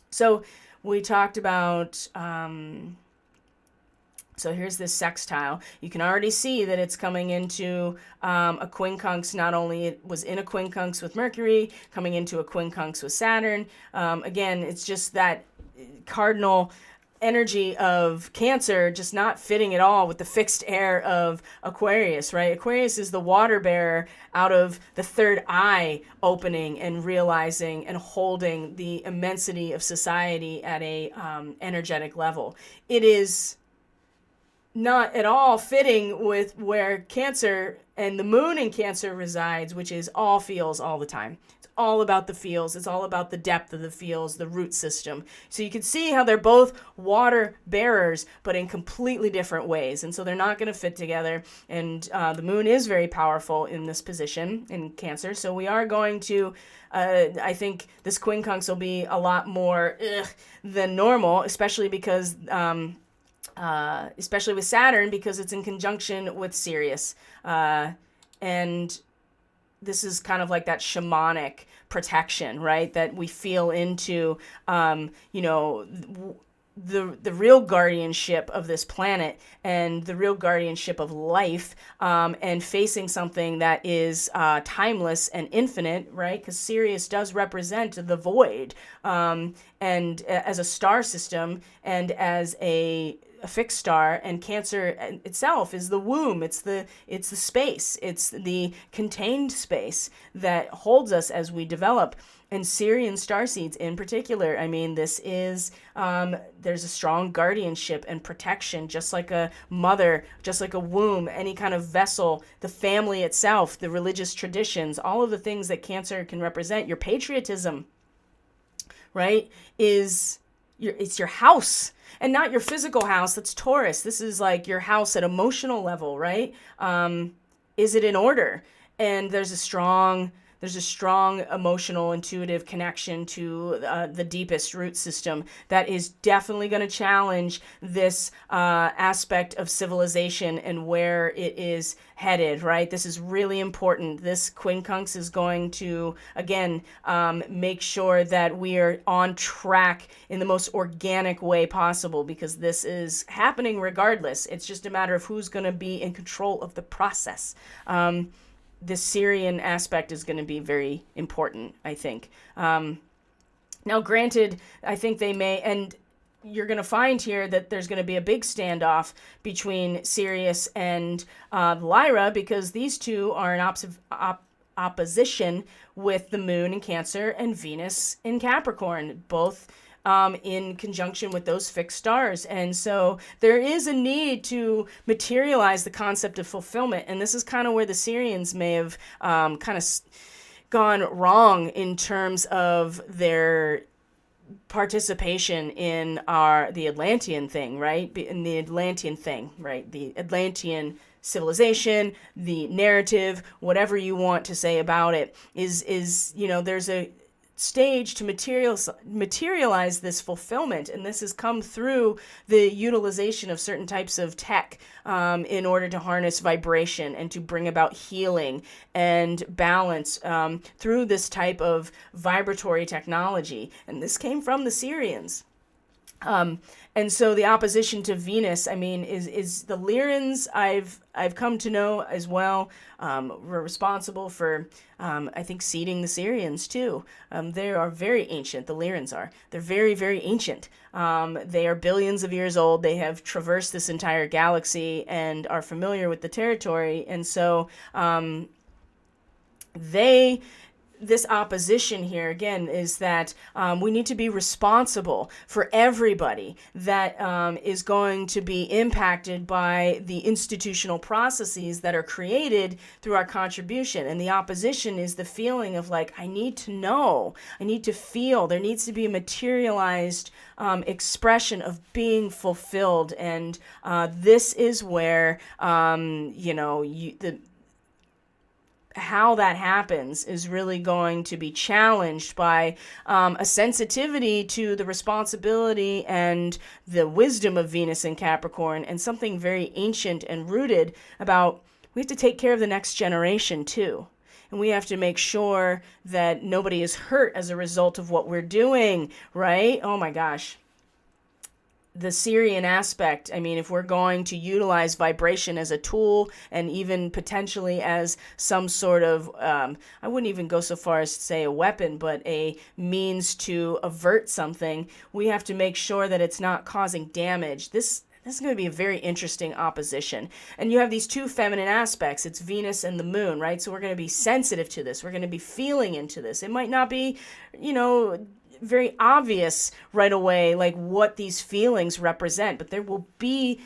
[SPEAKER 1] So we talked about, so here's this sextile. You can already see that it's coming into a quincunx. Not only it was in a quincunx with Mercury, coming into a quincunx with Saturn. Again, it's just that cardinal energy of Cancer just not fitting at all with the fixed air of Aquarius, right? Aquarius is the water bearer out of the third eye opening and realizing and holding the immensity of society at a energetic level. It is not at all fitting with where Cancer and the moon in Cancer resides, which is all feels all the time. It's all about the feels. It's all about the depth of the feels, the root system. So you can see how they're both water bearers, but in completely different ways. And so they're not going to fit together. And the moon is very powerful in this position in Cancer. So we are going to, I think this quincunx will be a lot more than normal, especially because, especially with Saturn, because it's in conjunction with Sirius. And this is kind of like that shamanic protection, right? That we feel into, the real guardianship of this planet and the real guardianship of life, and facing something that is timeless and infinite, right? Because Sirius does represent the void, and as a star system and as a fixed star, and Cancer itself is the womb. It's the space. It's the contained space that holds us as we develop. And Sirian starseeds in particular, I mean, this is, there's a strong guardianship and protection, just like a mother, just like a womb, any kind of vessel, the family itself, the religious traditions, all of the things that Cancer can represent. Your patriotism, right, it's your house. And not your physical house, that's Taurus. This is like your house at emotional level, right? Is it in order? And there's a strong emotional, intuitive connection to the deepest root system that is definitely going to challenge this aspect of civilization and where it is headed, right? This is really important. This quincunx is going to, again, make sure that we are on track in the most organic way possible, because this is happening regardless. It's just a matter of who's going to be in control of the process. The Syrian aspect is going to be very important, I think. Now, granted, I think they may, and you're going to find here that there's going to be a big standoff between Sirius and Lyra, because these two are in opposition with the moon in Cancer and Venus in Capricorn, both in conjunction with those fixed stars. And so there is a need to materialize the concept of fulfillment. And this is kind of where the Syrians may have gone wrong in terms of their participation in the Atlantean thing, right? In the Atlantean thing, right? The Atlantean civilization, the narrative, whatever you want to say about it, is there's a stage to materialize this fulfillment, and this has come through the utilization of certain types of tech in order to harness vibration and to bring about healing and balance through this type of vibratory technology. And this came from the Syrians. And so the opposition to Venus, I mean, is the Lyrans. I've come to know as well. Were responsible for, I think, seeding the Syrians too. They are very ancient. The Lyrans are. They're very, very ancient. They are billions of years old. They have traversed this entire galaxy and are familiar with the territory. And so they this opposition here again is that we need to be responsible for everybody that is going to be impacted by the institutional processes that are created through our contribution. And the opposition is the feeling of like, I need to know, I need to feel, there needs to be a materialized expression of being fulfilled. And this is where, how that happens is really going to be challenged by a sensitivity to the responsibility and the wisdom of Venus in Capricorn, and something very ancient and rooted about we have to take care of the next generation too. And we have to make sure that nobody is hurt as a result of what we're doing, right? Oh my gosh. The Syrian aspect, I mean, if we're going to utilize vibration as a tool and even potentially as some sort of, I wouldn't even go so far as to say a weapon, but a means to avert something, we have to make sure that it's not causing damage. This is going to be a very interesting opposition. And you have these two feminine aspects. It's Venus and the moon, right? So we're going to be sensitive to this. We're going to be feeling into this. It might not be, very obvious right away, like what these feelings represent, but there will be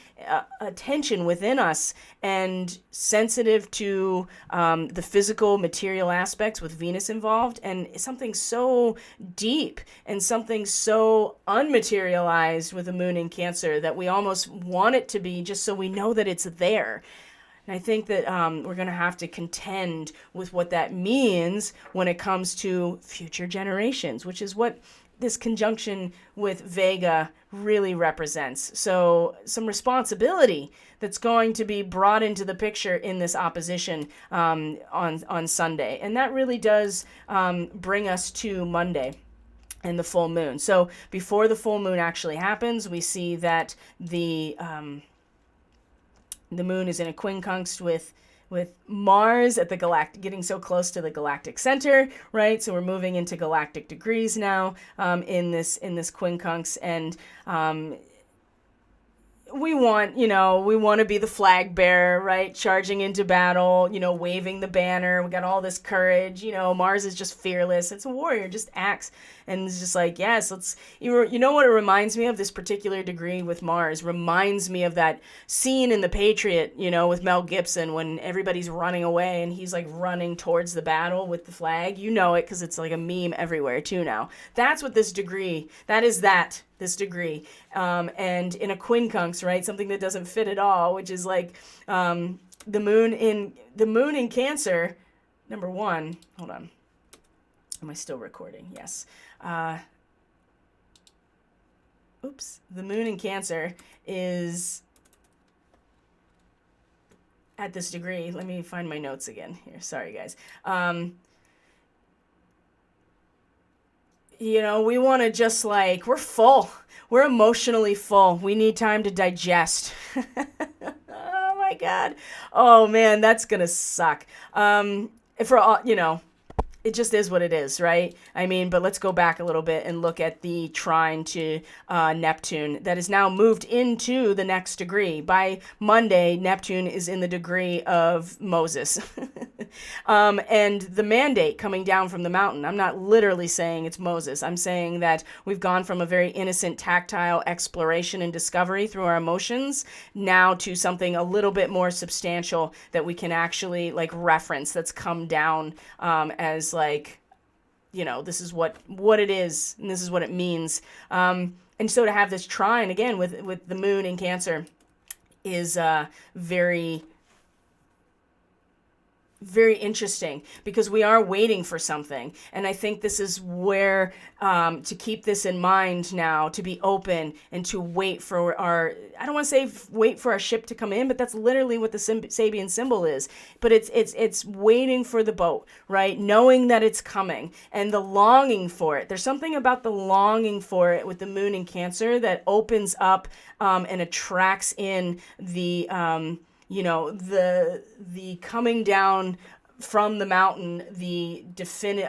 [SPEAKER 1] a tension within us and sensitive to the physical material aspects with Venus involved, and something so deep and something so unmaterialized with the moon in Cancer that we almost want it to be just so we know that it's there. And I think that we're going to have to contend with what that means when it comes to future generations, which is what this conjunction with Vega really represents. So some responsibility that's going to be brought into the picture in this opposition on Sunday. And that really does bring us to Monday and the full moon. So before the full moon actually happens, we see that the moon is in a quincunx with Mars at the galactic, getting so close to the galactic center, right? So we're moving into galactic degrees now in this quincunx, and we want to be the flag bearer, right? Charging into battle, waving the banner. We got all this courage. Mars is just fearless. It's a warrior, just acts. And it's just like, yes, what it reminds me of, this particular degree with Mars reminds me of that scene in The Patriot, with Mel Gibson when everybody's running away and he's like running towards the battle with the flag. You know it because it's like a meme everywhere too now. That's what this degree, this degree. And in a quincunx, right? Something that doesn't fit at all, which is like the moon in Cancer, number one. Hold on. Am I still recording? Yes. The moon in Cancer is at this degree. Let me find my notes again here. Sorry, guys. We want to just we're full. We're emotionally full. We need time to digest. Oh my God. Oh man, that's going to suck. For all, it just is what it is, right? I mean, but let's go back a little bit and look at the trine to Neptune that is now moved into the next degree. By Monday, Neptune is in the degree of Moses. And the mandate coming down from the mountain, I'm not literally saying it's Moses. I'm saying that we've gone from a very innocent, tactile exploration and discovery through our emotions now to something a little bit more substantial that we can actually reference, that's come down as this is what it is, and this is what it means. And so to have this trine again with the moon in Cancer is very very interesting because we are waiting for something. And I think this is where, to keep this in mind now, to be open and to wait for our, I don't want to say wait for our ship to come in, but that's literally what the Sabian symbol is. But it's waiting for the boat, right? Knowing that it's coming and the longing for it. There's something about the longing for it with the moon in Cancer that opens up and attracts in the, the coming down from the mountain,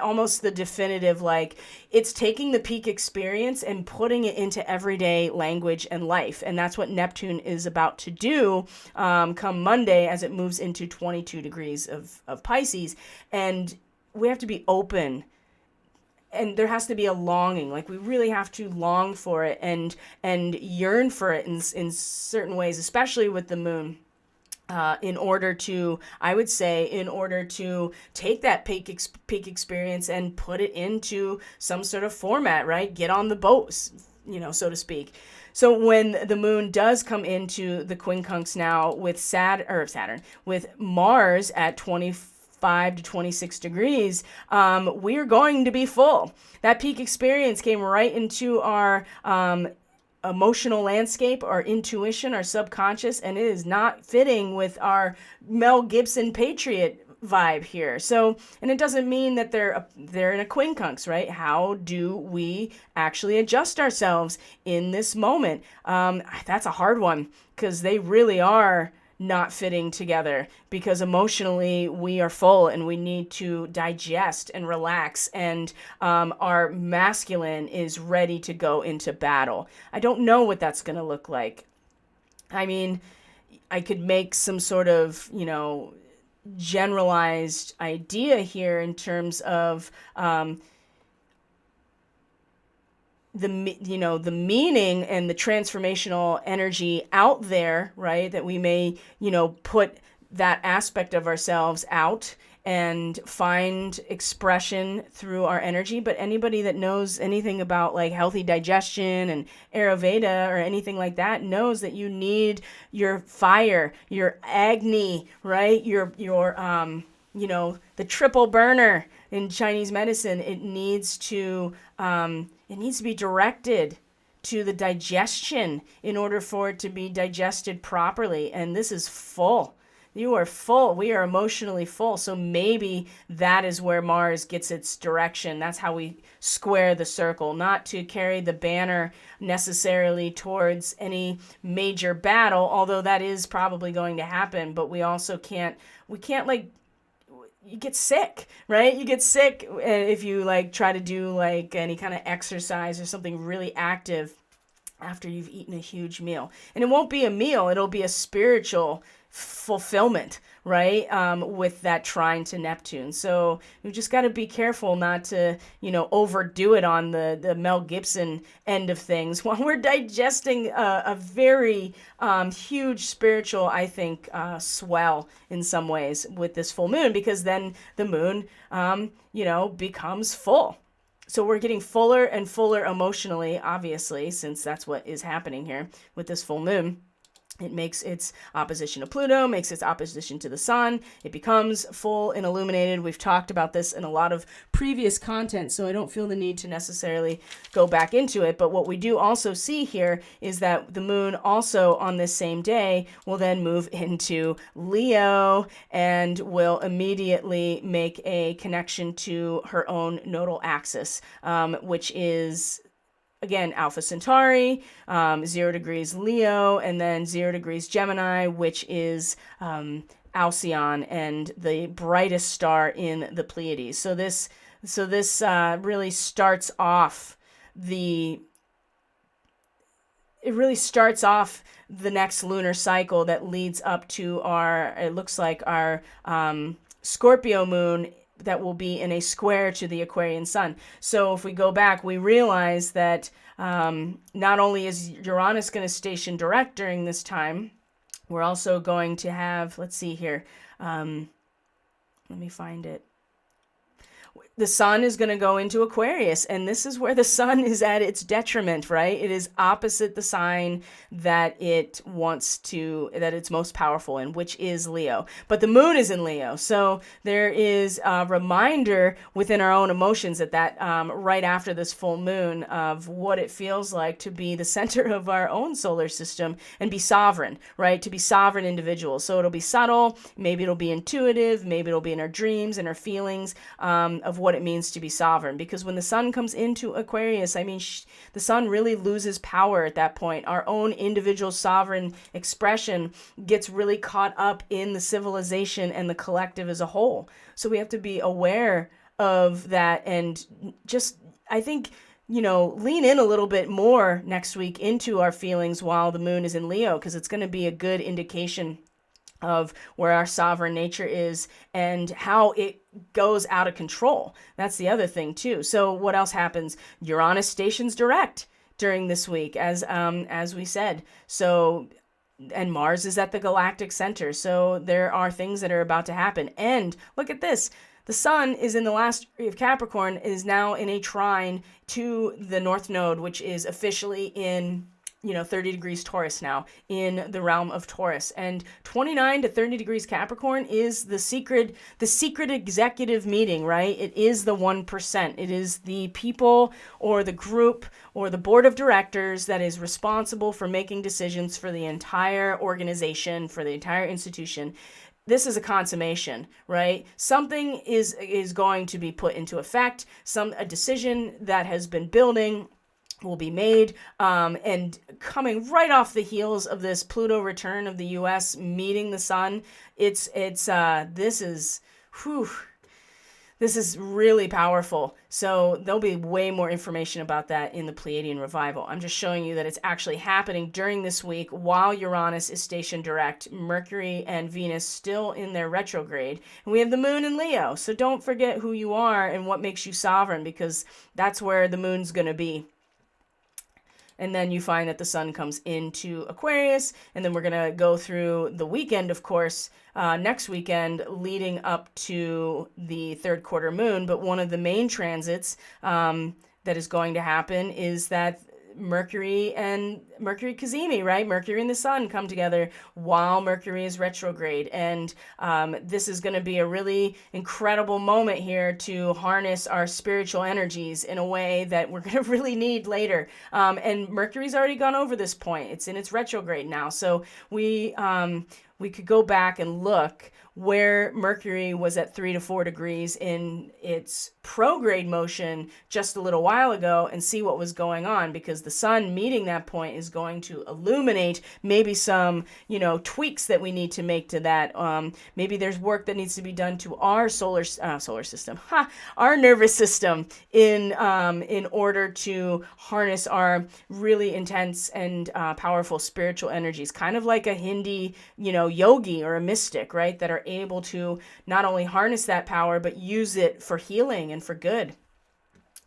[SPEAKER 1] almost the definitive, like it's taking the peak experience and putting it into everyday language and life. And that's what Neptune is about to do come Monday as it moves into 22 degrees of Pisces. And we have to be open. And there has to be a longing, like we really have to long for it and yearn for it in certain ways, especially with the moon. In order to take that peak experience and put it into some sort of format, right? Get on the boat, so to speak. So when the moon does come into the quincunx now with Saturn, with Mars at 25 to 26 degrees, we're going to be full. That peak experience came right into our emotional landscape, our intuition, our subconscious, and it is not fitting with our Mel Gibson Patriot vibe here. So, and it doesn't mean that they're in a quincunx, right? How do we actually adjust ourselves in this moment? That's a hard one because they really are not fitting together, because emotionally we are full and we need to digest and relax, and our masculine is ready to go into battle. I don't know what that's going to look like. I mean, I could make some sort of, generalized idea here in terms of the meaning and the transformational energy out there, right? That we may, put that aspect of ourselves out and find expression through our energy. But anybody that knows anything about like healthy digestion and Ayurveda or anything like that knows that you need your fire, your Agni, right? Your the triple burner in Chinese medicine. It needs to be directed to the digestion in order for it to be digested properly. And this is full. You are full. We are emotionally full. So maybe that is where Mars gets its direction. That's how we square the circle, not to carry the banner necessarily towards any major battle, although that is probably going to happen. But we also can't like, you get sick, right? You get sick if you like try to do like any kind of exercise or something really active after you've eaten a huge meal. And it won't be a meal, it'll be a spiritual fulfillment, right? With that trine to Neptune. So we've just got to be careful not to, overdo it on the Mel Gibson end of things while we're digesting a very huge spiritual, I think, swell in some ways with this full moon, because then the moon, becomes full. So we're getting fuller and fuller emotionally, obviously, since that's what is happening here with this full moon. It makes its opposition to Pluto, makes its opposition to the sun. It becomes full and illuminated. We've talked about this in a lot of previous content, so I don't feel the need to necessarily go back into it. But what we do also see here is that the moon also on this same day will then move into Leo and will immediately make a connection to her own nodal axis, which is, again, Alpha Centauri, 0 degrees Leo, and then 0 degrees Gemini, which is Alcyon and the brightest star in the Pleiades. So this really starts off the next lunar cycle that leads up to our Scorpio moon that will be in a square to the Aquarian sun. So if we go back, we realize that not only is Uranus going to station direct during this time, we're also going to have, let's see here, let me find it. the sun is going to go into Aquarius, and this is where the sun is at its detriment, right? It is opposite the sign that it's most powerful in, which is Leo. But the moon is in Leo, so there is a reminder within our own emotions that right after this full moon of what it feels like to be the center of our own solar system and be sovereign, right? To be sovereign individuals. So it'll be subtle, maybe it'll be intuitive, maybe it'll be in our dreams and our feelings of what it means to be sovereign. Because when the sun comes into Aquarius, I mean, the sun really loses power at that point. Our own individual sovereign expression gets really caught up in the civilization and the collective as a whole. So we have to be aware of that and just, I think, lean in a little bit more next week into our feelings while the moon is in Leo, because it's going to be a good indication of where our sovereign nature is and how it goes out of control. That's the other thing too. So what else happens? Uranus stations direct during this week, as we said. So, and Mars is at the galactic center. So there are things that are about to happen. And look at this. The sun is in the last degree of Capricorn, is now in a trine to the North Node, which is officially in 30 degrees Taurus now, in the realm of Taurus. And 29 to 30 degrees Capricorn is the secret executive meeting, right? It is the 1%. It is the people or the group or the board of directors that is responsible for making decisions for the entire organization, for the entire institution. This is a consummation, right? Something is going to be put into effect. A decision that has been building will be made, and coming right off the heels of this Pluto return of the U.S. meeting the sun, this is really powerful. So there'll be way more information about that in the Pleiadian revival. I'm just showing you that it's actually happening during this week while Uranus is stationed direct, Mercury and Venus still in their retrograde, and we have the moon in Leo. So don't forget who you are and what makes you sovereign, because that's where the moon's going to be. And then you find that the sun comes into Aquarius, and then we're going to go through the weekend, of course, next weekend, leading up to the third quarter moon. But one of the main transits that is going to happen is that Mercury Cazimi, right? Mercury and the sun come together while Mercury is retrograde. And this is going to be a really incredible moment here to harness our spiritual energies in a way that we're going to really need later. And Mercury's already gone over this point. It's in its retrograde now. So we could go back and look where Mercury was at 3 to 4 degrees in its prograde motion just a little while ago and see what was going on, because the sun meeting that point is going to illuminate maybe some, tweaks that we need to make to that. Maybe there's work that needs to be done to our solar system, our nervous system in order to harness our really intense and powerful spiritual energies, kind of like a Hindi, yogi or a mystic, right? That are able to not only harness that power, but use it for healing and for good.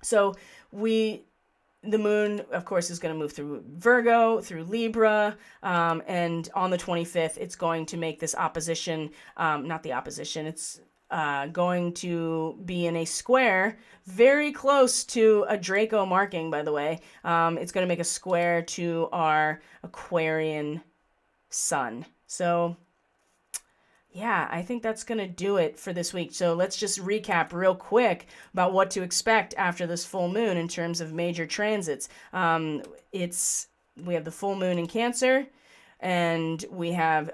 [SPEAKER 1] So the moon, of course, is going to move through Virgo, through Libra, and on the 25th, it's going to make this opposition, it's going to be in a square very close to a Draco marking, by the way. It's going to make a square to our Aquarian sun. So yeah, I think that's going to do it for this week. So let's just recap real quick about what to expect after this full moon in terms of major transits. We have the full moon in Cancer, and we have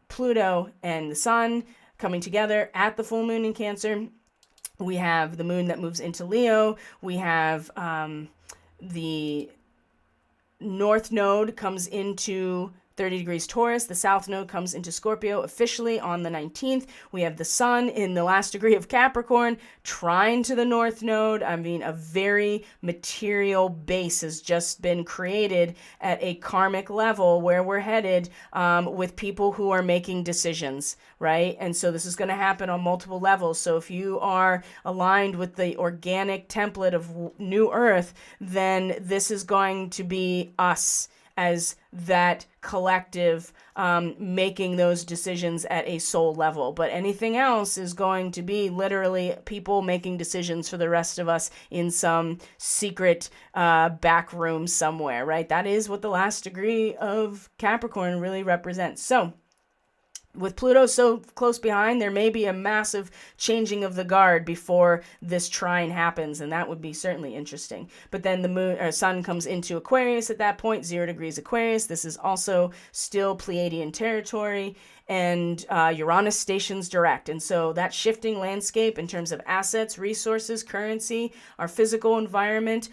[SPEAKER 1] Pluto and the sun coming together at the full moon in Cancer. We have the moon that moves into Leo. We have the North Node comes into 30 degrees Taurus. The South Node comes into Scorpio officially on the 19th. We have the sun in the last degree of Capricorn, trine to the North Node. I mean, a very material base has just been created at a karmic level where we're headed with people who are making decisions, right? And so this is going to happen on multiple levels. So if you are aligned with the organic template of New Earth, then this is going to be us as that collective making those decisions at a soul level. But anything else is going to be literally people making decisions for the rest of us in some secret back room somewhere, right? That is what the last degree of Capricorn really represents. So with Pluto so close behind, there may be a massive changing of the guard before this trine happens, and that would be certainly interesting. But then the moon or sun comes into Aquarius at that point, 0 degrees Aquarius. This is also still Pleiadian territory, and Uranus stations direct. And so that shifting landscape in terms of assets, resources, currency, our physical environment,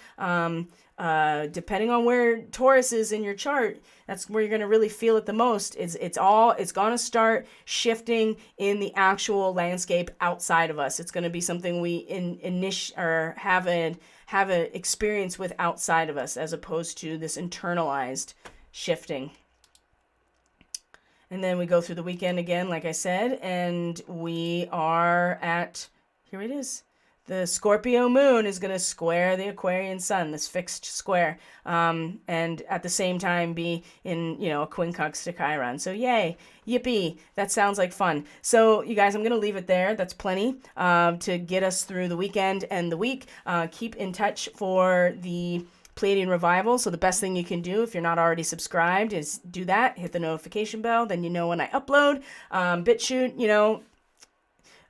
[SPEAKER 1] depending on where Taurus is in your chart, that's where you're going to really feel it the most. It's going to start shifting in the actual landscape outside of us. It's going to be something we have an experience with outside of us, as opposed to this internalized shifting. And then we go through the weekend again, like I said, and we are at, here it is. The Scorpio Moon is going to square the Aquarian Sun, this fixed square, and at the same time be in, a quincunx to Chiron. So yay, yippee, that sounds like fun. So you guys, I'm going to leave it there. That's plenty to get us through the weekend and the week. Keep in touch for the Pleiadian revival. So the best thing you can do if you're not already subscribed is do that, hit the notification bell, then you know when I upload. BitChute,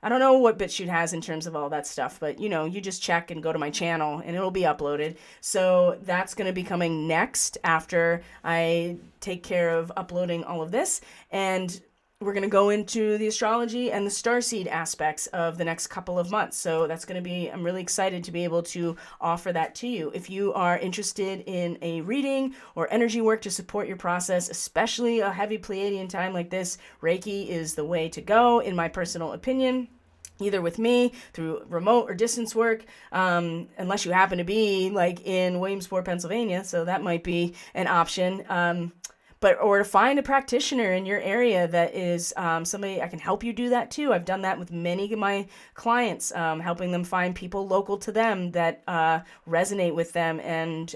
[SPEAKER 1] I don't know what BitChute has in terms of all that stuff, but you just check and go to my channel and it'll be uploaded. So that's going to be coming next after I take care of uploading all of this. And we're going to go into the astrology and the starseed aspects of the next couple of months. So that's going to be, I'm really excited to be able to offer that to you. If you are interested in a reading or energy work to support your process, especially a heavy Pleiadian time like this, Reiki is the way to go, in my personal opinion. Either with me through remote or distance work, unless you happen to be like in Williamsport, Pennsylvania. So that might be an option. Or to find a practitioner in your area that is somebody I can help you do that too. I've done that with many of my clients, helping them find people local to them that resonate with them and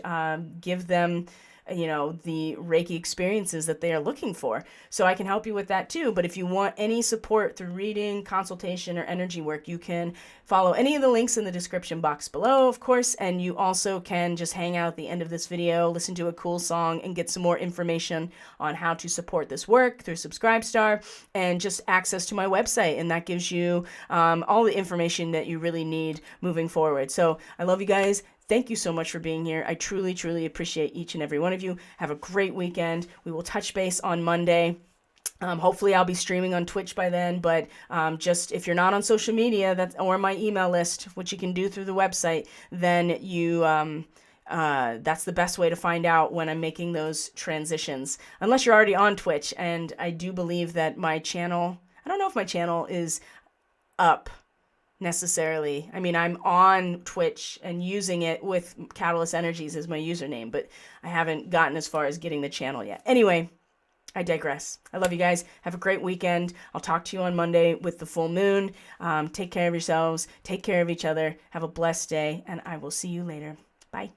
[SPEAKER 1] give them the Reiki experiences that they are looking for. So I can help you with that too. But if you want any support through reading, consultation, or energy work, you can follow any of the links in the description box below, of course. And you also can just hang out at the end of this video, listen to a cool song, and get some more information on how to support this work through Subscribestar and just access to my website. And that gives you all the information that you really need moving forward. So I love you guys. Thank you so much for being here. I truly, truly appreciate each and every one of you. Have a great weekend. We will touch base on Monday. Hopefully I'll be streaming on Twitch by then, but just if you're not on social media or my email list, which you can do through the website, then you that's the best way to find out when I'm making those transitions. Unless you're already on Twitch, and I do believe that my channel, I don't know if my channel is up necessarily. I mean, I'm on Twitch and using it with catalystenergies as my username, but I haven't gotten as far as getting the channel yet. Anyway, I digress. I love you guys. Have a great weekend. I'll talk to you on Monday with the full moon. Take care of yourselves. Take care of each other. Have a blessed day, and I will see you later. Bye.